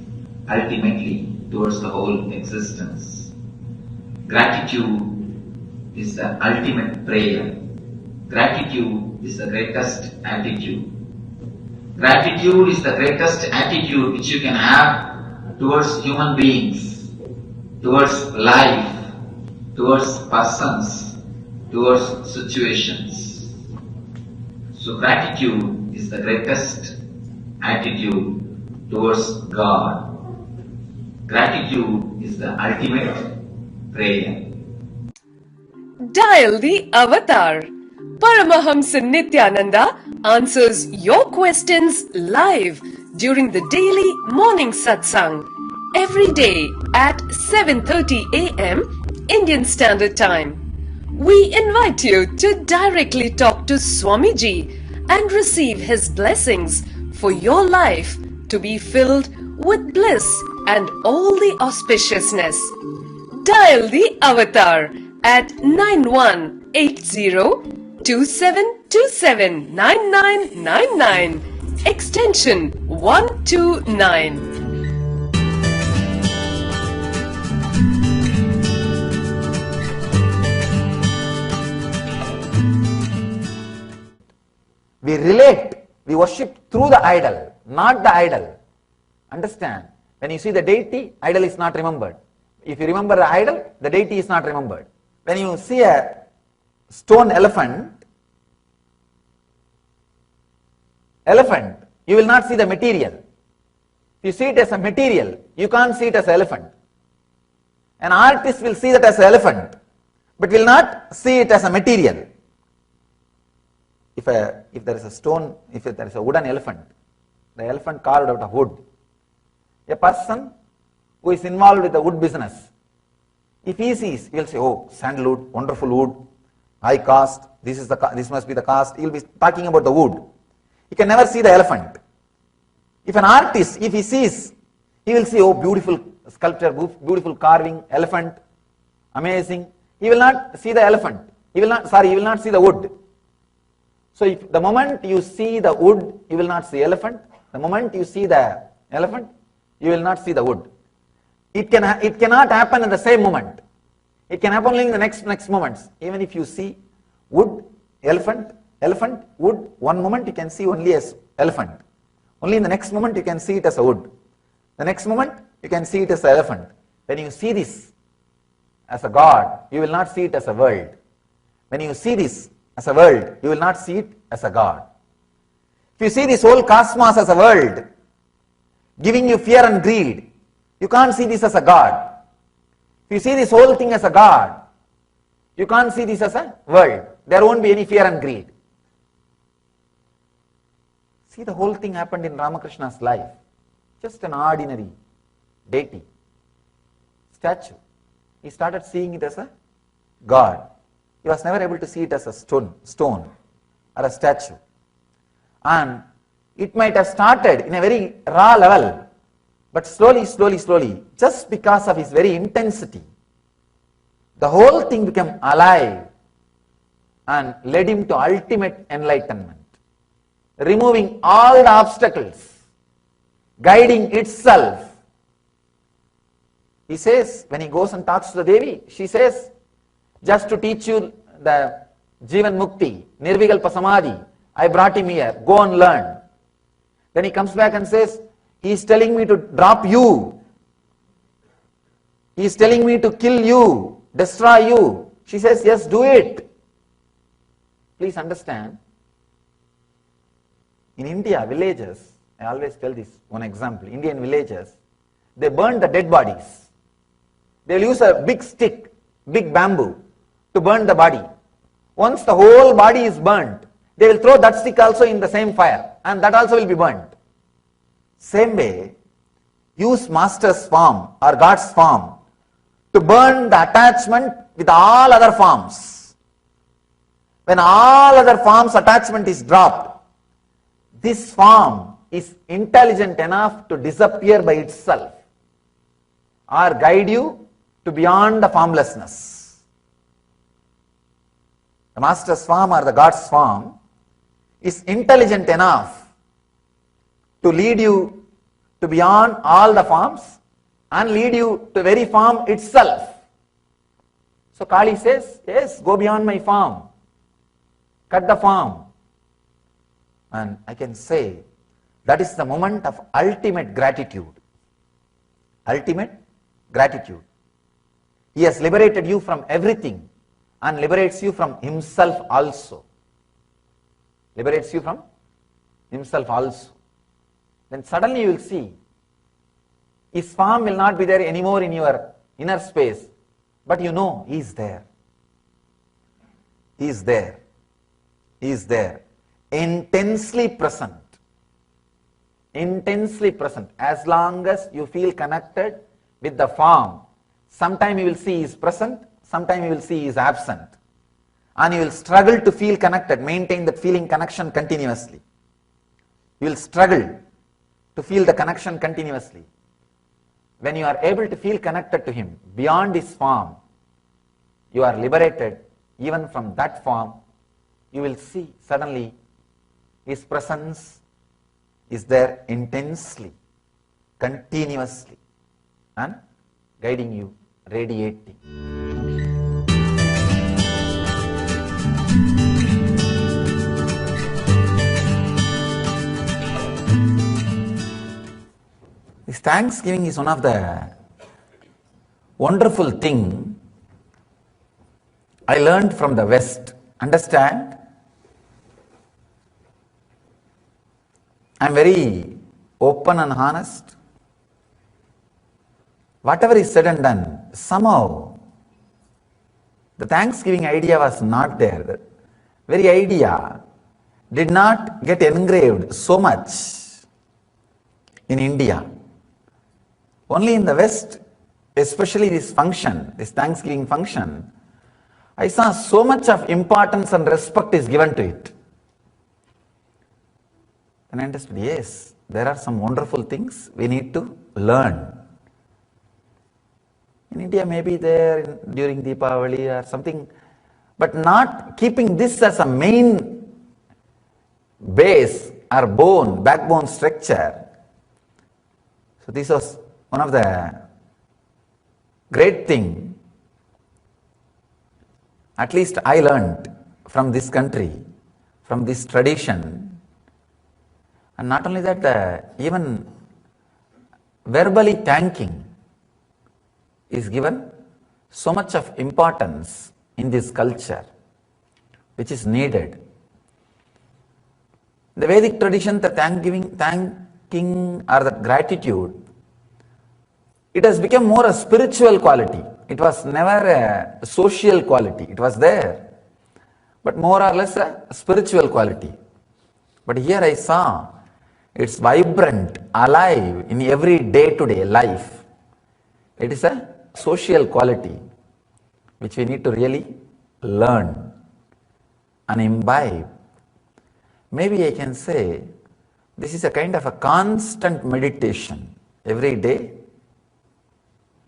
Speaker 4: ultimately towards the whole existence. Gratitude is the ultimate prayer. Gratitude is the greatest attitude.
Speaker 3: Gratitude is the greatest attitude which you can have towards human beings, towards life, towards persons, towards situations. So gratitude is the greatest attitude towards God. Gratitude is the ultimate prayer.
Speaker 1: Dial the avatar. Paramahamsa Nithyananda answers your questions live during the daily morning satsang every day at 7:30 a.m. Indian Standard Time. We invite you to directly talk to Swamiji and receive his blessings for your life to be filled with bliss and all the auspiciousness. Dial the avatar at 918027279999 extension 129.
Speaker 4: We relate, we worship through the idol, not the idol. Understand? When you see the deity, idol is not remembered. If you remember the idol, the deity is not remembered. When you see a stone elephant, you will not see the material. If you see it as a material, you can't see it as an elephant. An artist will see that as an elephant, but will not see it as a material. If there is a stone, if there is a wooden elephant, the elephant carved out of wood, a person who is involved with the wood business, if he sees, he will say, oh, sandalwood, wonderful wood, high cost, this must be the cost. He will be talking about the wood. He can never see the elephant. If an artist, if he sees, he will say, oh, beautiful sculpture, beautiful carving, elephant, amazing. He will not see the elephant. He will not see the wood. So if the moment you see the wood, you will not see elephant. The moment you see the elephant, you will not see the wood. It cannot happen in the same moment. It can happen only in the next moments. Even if you see wood, elephant, wood, one moment you can see only as elephant. Only in the next moment you can see it as a wood. The next moment you can see it as an elephant. When you see this as a God, you will not see it as a world. When you see this as a world, you will not see it as a God. If you see this whole cosmos as a world, giving you fear and greed, you can't see this as a God. If you see this whole thing as a God, you can't see this as a world. There won't be any fear and greed. See, the whole thing happened in Ramakrishna's life. Just an ordinary deity, statue. He started seeing it as a God. He was never able to see it as a stone or a statue. And it might have started in a very raw level, but slowly, just because of his very intensity, the whole thing became alive and led him to ultimate enlightenment, removing all the obstacles, guiding itself. He says, when he goes and talks to the Devi, she says, just to teach you the Jivan Mukti, Nirvikalpa Samadhi, I brought him here, go and learn. Then he comes back and says, he is telling me to drop you. He is telling me to kill you, destroy you. She says, yes, do it. Please understand, in India, villages, I always tell this one example, Indian villages, they burn the dead bodies. They will use a big stick, big bamboo, to burn the body. Once the whole body is burnt, they will throw that stick also in the same fire, and that also will be burnt. Same way, use master's form or God's form to burn the attachment with all other forms. When all other forms attachment is dropped, this form is intelligent enough to disappear by itself or guide you to beyond the formlessness. The master's form or the God's form is intelligent enough to lead you to beyond all the forms and lead you to very form itself. So Kali says, yes, go beyond my form, cut the form. And I can say
Speaker 3: That is the moment of ultimate gratitude. Ultimate gratitude. He has liberated you from everything and liberates you from himself also. Liberates you from himself also. Then suddenly you will see his form will not be there anymore in your inner space, but you know he is there. He is there. He is there. Intensely present. Intensely present. As long as you feel connected with the form, sometime you will see he is present, sometime you will see he is absent. And you will struggle to feel connected, maintain that feeling connection continuously. You will struggle to feel the connection continuously. When you are able to feel connected to him beyond his form, you are liberated even from that form. You will see suddenly his presence is there intensely, continuously, and guiding you, radiating. This Thanksgiving is one of the wonderful thing I learned from the West. Understand? I am very open and honest. Whatever is said and done, somehow the Thanksgiving idea was not there. The very idea did not get engraved so much in India. Only in the West, especially this function, this Thanksgiving function, I saw so much of importance and respect is given to it. And I understood, yes, there are some wonderful things we need to learn. In India, maybe there during Deepavali or something, but not keeping this as a main base or backbone structure. So this was one of the great thing, at least I learned from this country, from this tradition. And not only that, even verbally thanking is given so much of importance in this culture, which is needed. The Vedic tradition, the thanking or the gratitude, it has become more a spiritual quality. It was never a social quality. It was there, but more or less a spiritual quality. But here I saw it's vibrant, alive in every day-to-day life. It is a social quality which we need to really learn and imbibe. Maybe I can say this is a kind of a constant meditation, every day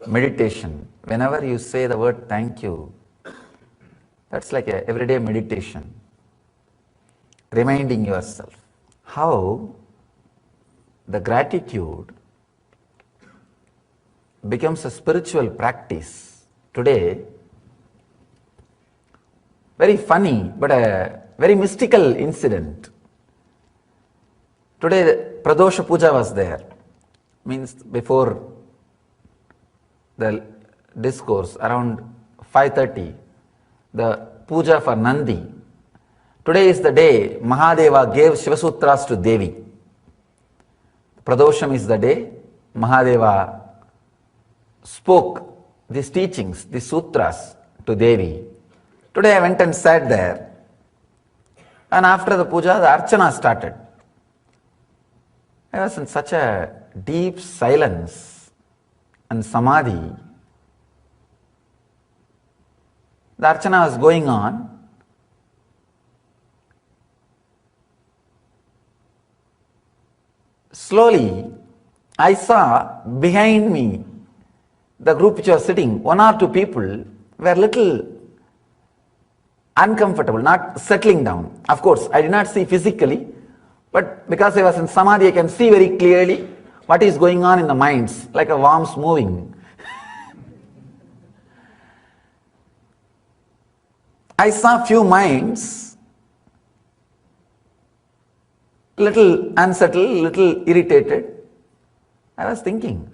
Speaker 3: meditation. Whenever you say the word thank you, that's like a everyday meditation, reminding yourself how the gratitude becomes a spiritual practice today. Very funny, but a very mystical incident. Today Pradosha Puja was there, means before the discourse around 5:30, the puja for Nandi. Today is the day Mahadeva gave Shivasutras to Devi. Pradosham is the day Mahadeva spoke these teachings, these sutras to Devi. Today I went and sat there, and after the puja, the archana started. I was in such a deep silence and samadhi. The archana was going on. Slowly, I saw behind me, the group which was sitting, one or two people were little uncomfortable, not settling down. Of course, I did not see physically, but because I was in samadhi, I can see very clearly what is going on in the minds, like a worms moving. I saw few minds little unsettled, little irritated. I was thinking,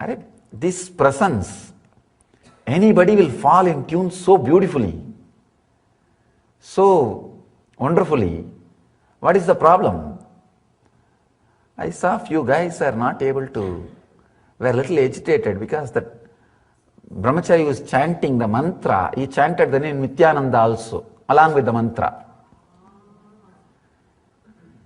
Speaker 3: this presence, anybody will fall in tune so beautifully, so wonderfully. What is the problem? I saw few guys are not able to, were a little agitated because that brahmachari was chanting the mantra. He chanted the name Nithyananda also, along with the mantra.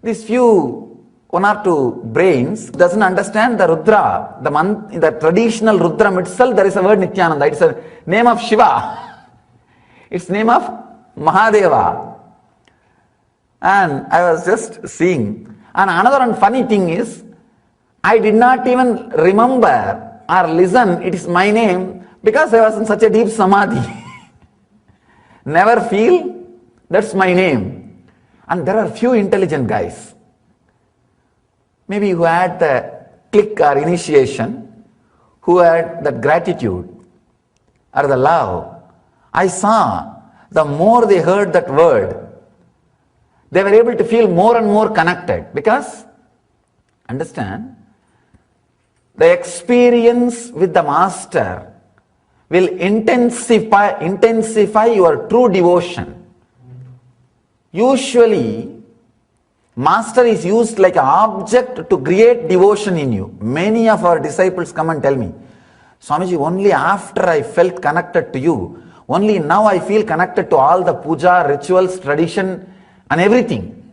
Speaker 3: These few, one or two brains doesn't understand the Rudra, the traditional Rudram itself, there is a word Nithyananda. It's a name of Shiva. It's name of Mahadeva. And I was just seeing. And another one funny thing is, I did not even remember or listen, it is my name, because I was in such a deep samadhi. Never feel, that's my name. And there are few intelligent guys, maybe who had the click or initiation, who had that gratitude or the love. I saw, the more they heard that word, they were able to feel more and more connected. Because, understand, the experience with the master will intensify your true devotion. Usually, master is used like an object to create devotion in you. Many of our disciples come and tell me, Swamiji, only after I felt connected to you, only now I feel connected to all the puja, rituals, tradition and everything.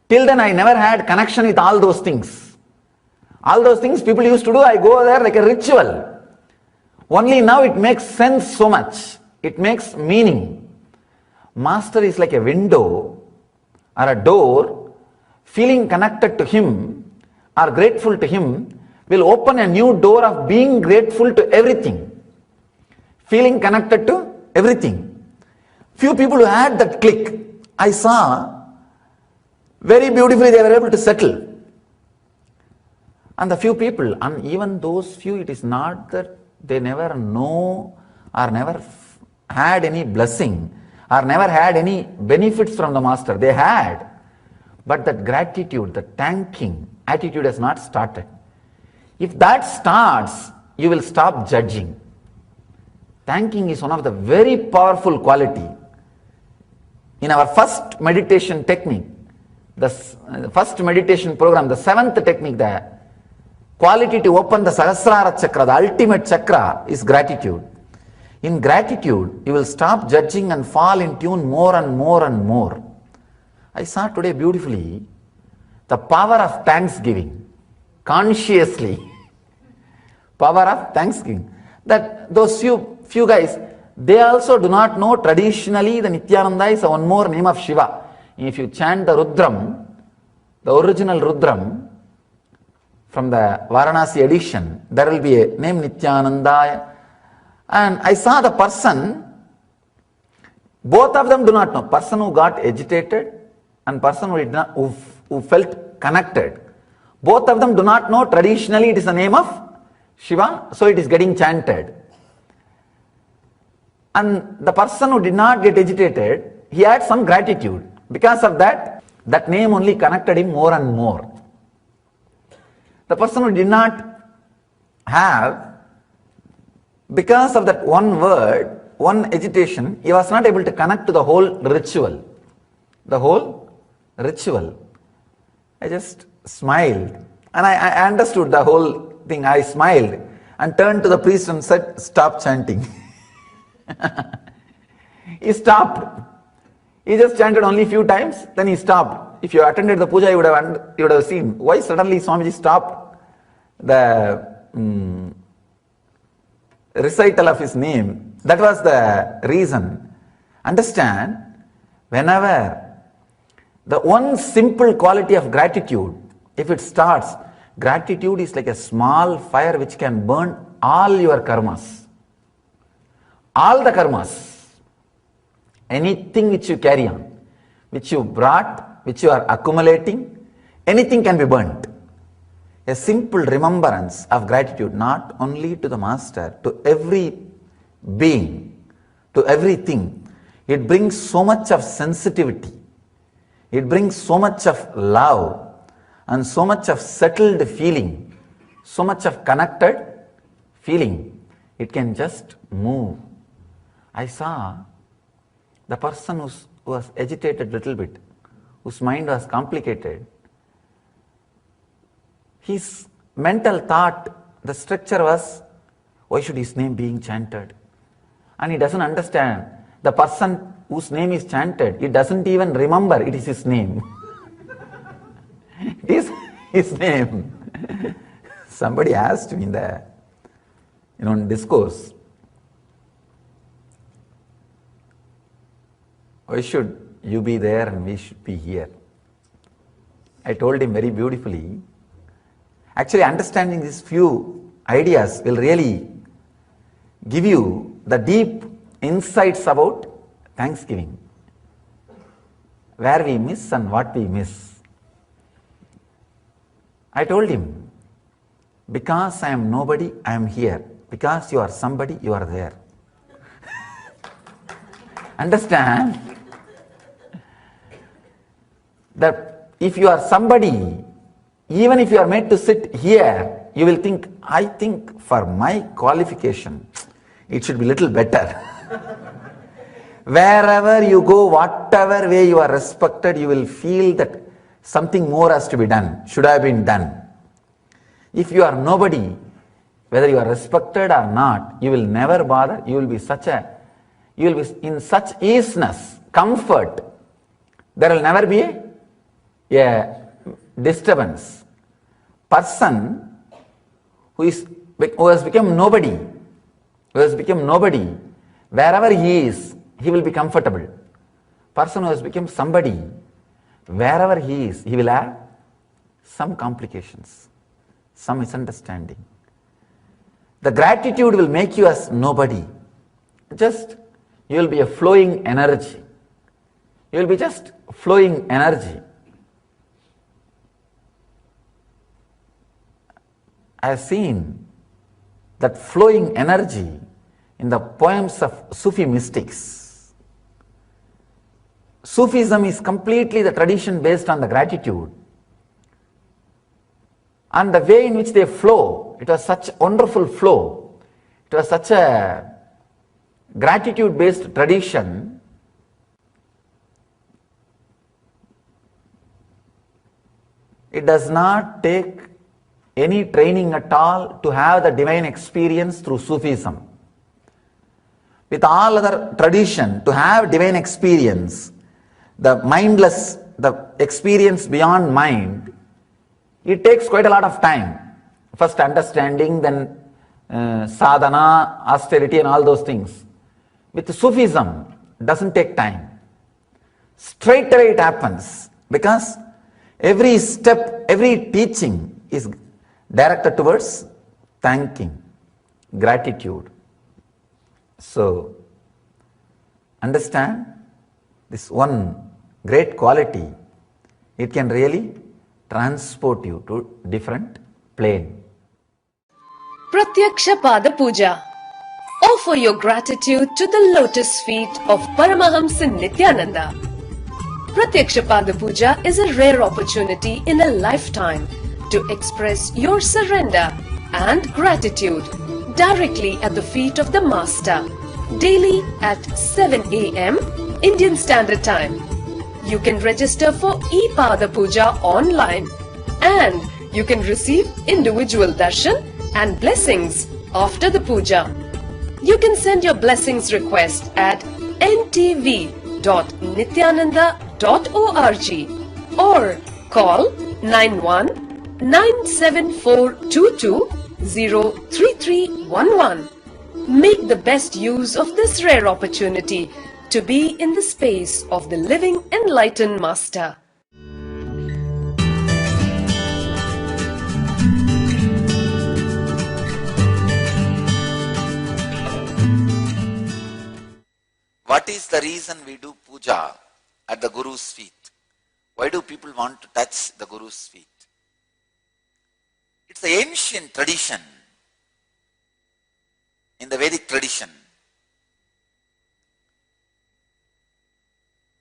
Speaker 3: Till then I never had connection with all those things. All those things people used to do, I go there like a ritual. Only now it makes sense so much. It makes meaning. Master is like a window or a door. Feeling connected to him or grateful to him will open a new door of being grateful to everything. Feeling connected to everything. Few people who had that click, I saw very beautifully they were able to settle. And the few people, and even those few, it is not that they never know or never had any blessing or never had any benefits from the master. They had. But that gratitude, the thanking attitude has not started. If that starts, you will stop judging. Thanking is one of the very powerful quality. In our first meditation technique, the first meditation program, the 7th technique, the quality to open the Sahasrara chakra, the ultimate chakra, is gratitude. In gratitude, you will stop judging and fall in tune more and more and more. I saw today beautifully the power of thanksgiving, consciously. Power of thanksgiving. That those few guys, they also do not know traditionally the Nithyananda is one more name of Shiva. If you chant the Rudram, the original Rudram, from the Varanasi edition, there will be a name Nithyananda. And I saw the person, both of them do not know. Person who got agitated and person who felt connected. Both of them do not know traditionally it is the name of Shiva, so it is getting chanted. And the person who did not get agitated, he had some gratitude. Because of that, that name only connected him more and more. The person who did not have, because of that one word, one agitation, he was not able to connect to the whole ritual. The whole ritual. I just smiled. And I understood the whole thing. I smiled and turned to the priest and said, stop chanting. He stopped. He just chanted only a few times, then he stopped. If you attended the puja, you would have seen why suddenly Swamiji stopped the recital of his name. That was the reason. Understand, whenever the one simple quality of gratitude, if it starts, gratitude is like a small fire which can burn all your karmas. All the karmas. Anything which you carry on, which you brought, which you are accumulating, anything can be burnt. A simple remembrance of gratitude, not only to the master, to every being, to everything. It brings so much of sensitivity. It brings so much of love and so much of settled feeling, so much of connected feeling. It can just move. I saw the person who was agitated a little bit, whose mind was complicated. His mental thought, the structure was, why should his name being chanted? And he doesn't understand. The person whose name is chanted, he doesn't even remember it is his name. It is his name. Somebody asked me in the discourse, why should you be there and we should be here? I told him very beautifully, actually understanding these few ideas will really give you the deep insights about Thanksgiving, where we miss and what we miss. I told him, because I am nobody, I am here. Because you are somebody, you are there. Understand that if you are somebody, even if you are made to sit here, you will think, I think for my qualification, it should be little better. Wherever you go, whatever way you are respected, you will feel that something more has to be done, should have been done. If you are nobody, whether you are respected or not, you will never bother. You will be in such easiness, comfort. There will never be a disturbance. Person who has become nobody, wherever he is, he will be comfortable. Person who has become somebody, wherever he is, he will have some complications, some misunderstanding. The gratitude will make you as nobody. You will be a flowing energy. You will be just flowing energy. I have seen that flowing energy in the poems of Sufi mystics. Sufism is completely the tradition based on the gratitude. And the way in which they flow, it was such wonderful flow. It was such a gratitude-based tradition. It does not take any training at all to have the divine experience through Sufism. With all other tradition, to have divine experience, the experience beyond mind, it takes quite a lot of time. First understanding, then sadhana, austerity and all those things. With Sufism, it doesn't take time. Straight away it happens, because every step, every teaching is directed towards thanking, gratitude. So, understand this one great quality. It can really transport you to different plane.
Speaker 1: Pratyaksha Pada Puja. Offer your gratitude to the lotus feet of Paramahamsa Nithyananda. Pratyaksha Pada Puja is a rare opportunity in a lifetime to express your surrender and gratitude directly at the feet of the Master, daily at 7 a.m. Indian Standard Time. You can register for e-Pada Puja online, and you can receive individual darshan and blessings after the puja. You can send your blessings request at ntv.nityananda.org or call 91-97422-03311. Make the best use of this rare opportunity to be in the space of the living enlightened Master.
Speaker 3: What is the reason we do puja at the Guru's feet? Why do people want to touch the Guru's feet? It's the ancient tradition. In the Vedic tradition,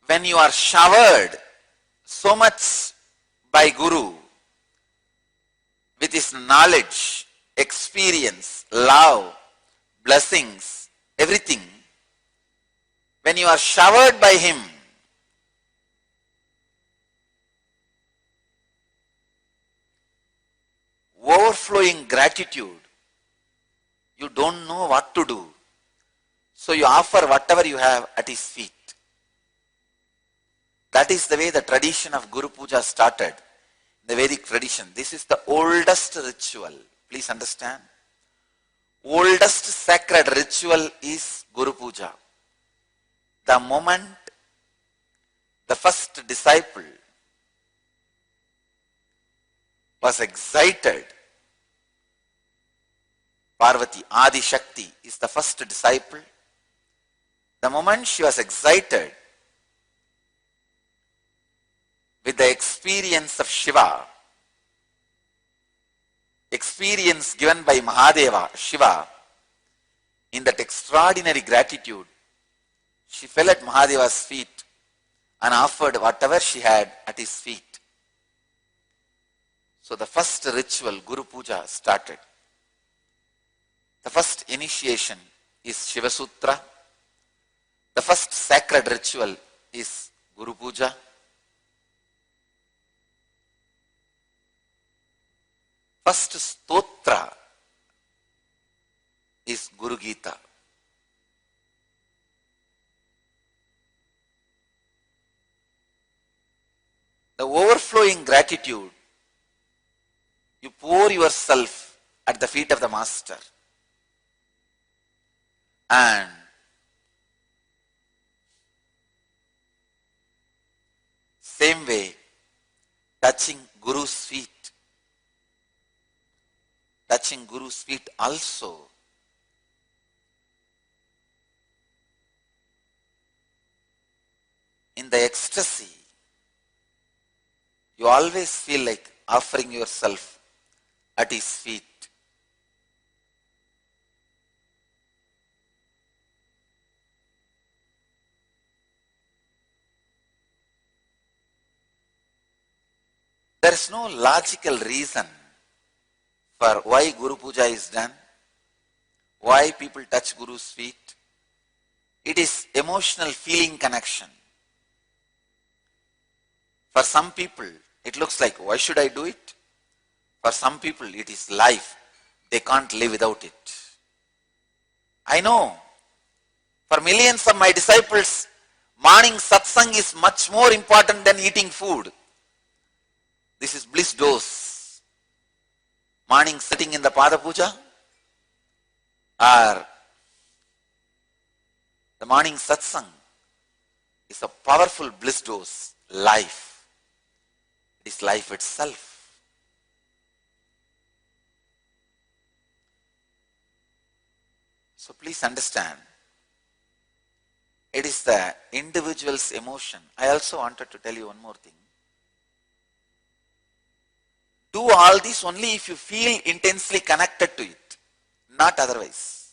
Speaker 3: when you are showered so much by Guru with his knowledge, experience, love, blessings, everything. When you are showered by him, overflowing gratitude, you don't know what to do. So you offer whatever you have at his feet. That is the way the tradition of Guru Puja started. The Vedic tradition. This is the oldest ritual. Please understand. Oldest sacred ritual is Guru Puja. The moment the first disciple was excited, Parvati, Adi Shakti is the first disciple. The moment she was excited with the experience of Shiva, experience given by Mahadeva, Shiva, in that extraordinary gratitude, she fell at Mahadeva's feet and offered whatever she had at his feet. So the first ritual, Guru Puja, started. The first initiation is Shiva Sutra. The first sacred ritual is Guru Puja. First stotra is Guru Gita. The overflowing gratitude, you pour yourself at the feet of the Master. And same way, touching Guru's feet. Touching Guru's feet also. In the ecstasy, you always feel like offering yourself at his feet. There is no logical reason for why Guru Puja is done, why people touch Guru's feet. It is emotional feeling connection. For some people, it looks like, why should I do it? For some people, it is life. They can't live without it. I know, for millions of my disciples, morning satsang is much more important than eating food. This is bliss dose. Morning sitting in the Pada Puja or the morning satsang is a powerful bliss dose. Life. It is life itself. So please understand, it is the individual's emotion. I also wanted to tell you one more thing. Do all this only if you feel intensely connected to it, not otherwise.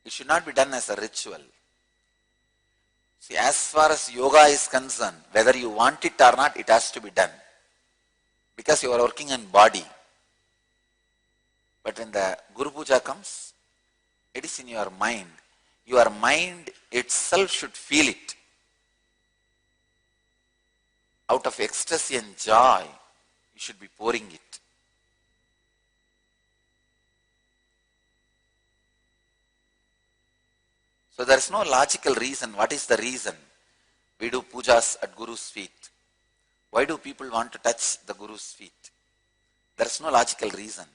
Speaker 3: It should not be done as a ritual. See, as far as yoga is concerned, whether you want it or not, it has to be done. Because you are working on body. But when the Guru Puja comes, it is in your mind. Your mind itself should feel it. Out of ecstasy and joy, you should be pouring it. So there is no logical reason. What is the reason we do pujas at Guru's feet? Why do people want to touch the Guru's feet? There is no logical reason.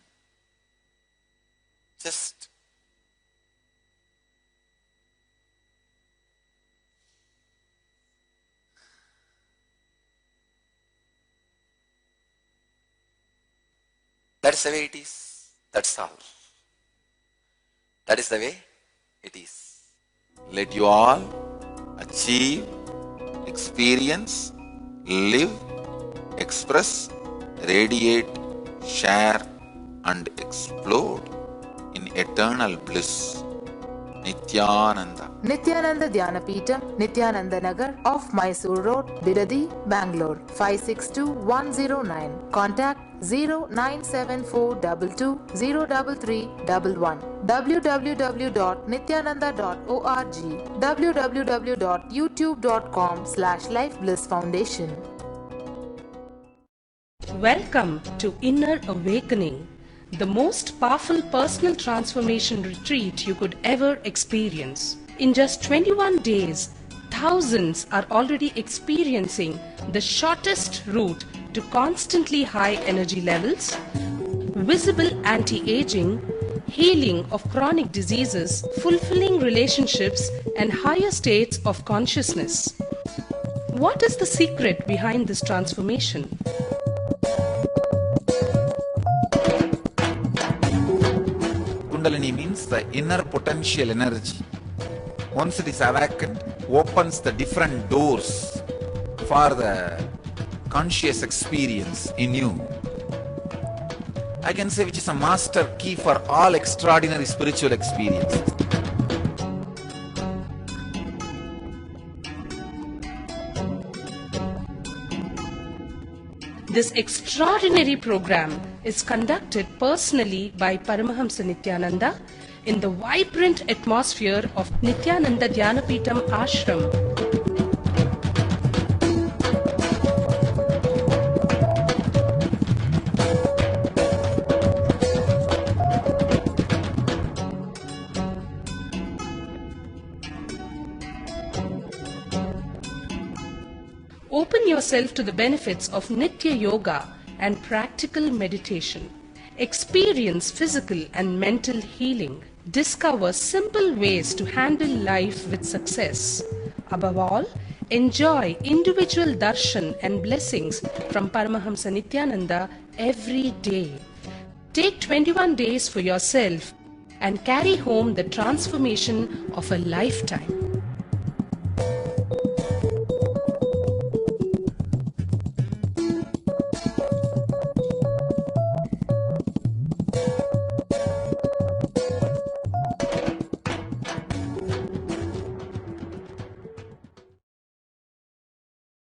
Speaker 3: Just that is the way it is. That's all. That is the way it is. Let you all achieve, experience, live, express, radiate, share and explode in eternal bliss. Nithyananda.
Speaker 7: Nithyananda Dhyanapitham, Nithyananda Nagar, off Mysore Road, Bidadi, Bangalore, 562109. Contact 09742203311. www.nithyananda.org. www.youtube.com/lifeblissfoundation.
Speaker 8: Welcome to Inner Awakening, the most powerful personal transformation retreat you could ever experience. In just 21 days, thousands are already experiencing the shortest route to constantly high energy levels, visible anti-aging, healing of chronic diseases, fulfilling relationships, and higher states of consciousness. What is the secret behind this transformation?
Speaker 3: Kundalini means the inner potential energy. Once it is awakened, opens the different doors for the conscious experience in you. I can say which is a master key for all extraordinary spiritual experiences.
Speaker 8: This extraordinary program is conducted personally by Paramahamsa Nithyananda in the vibrant atmosphere of Nithyananda Dhyanapitham Ashram. Open yourself to the benefits of Nitya Yoga and practical meditation. Experience physical and mental healing. Discover simple ways to handle life with success. Above all, enjoy individual darshan and blessings from Paramahamsa Nithyananda every day. Take 21 days for yourself and carry home the transformation of a lifetime.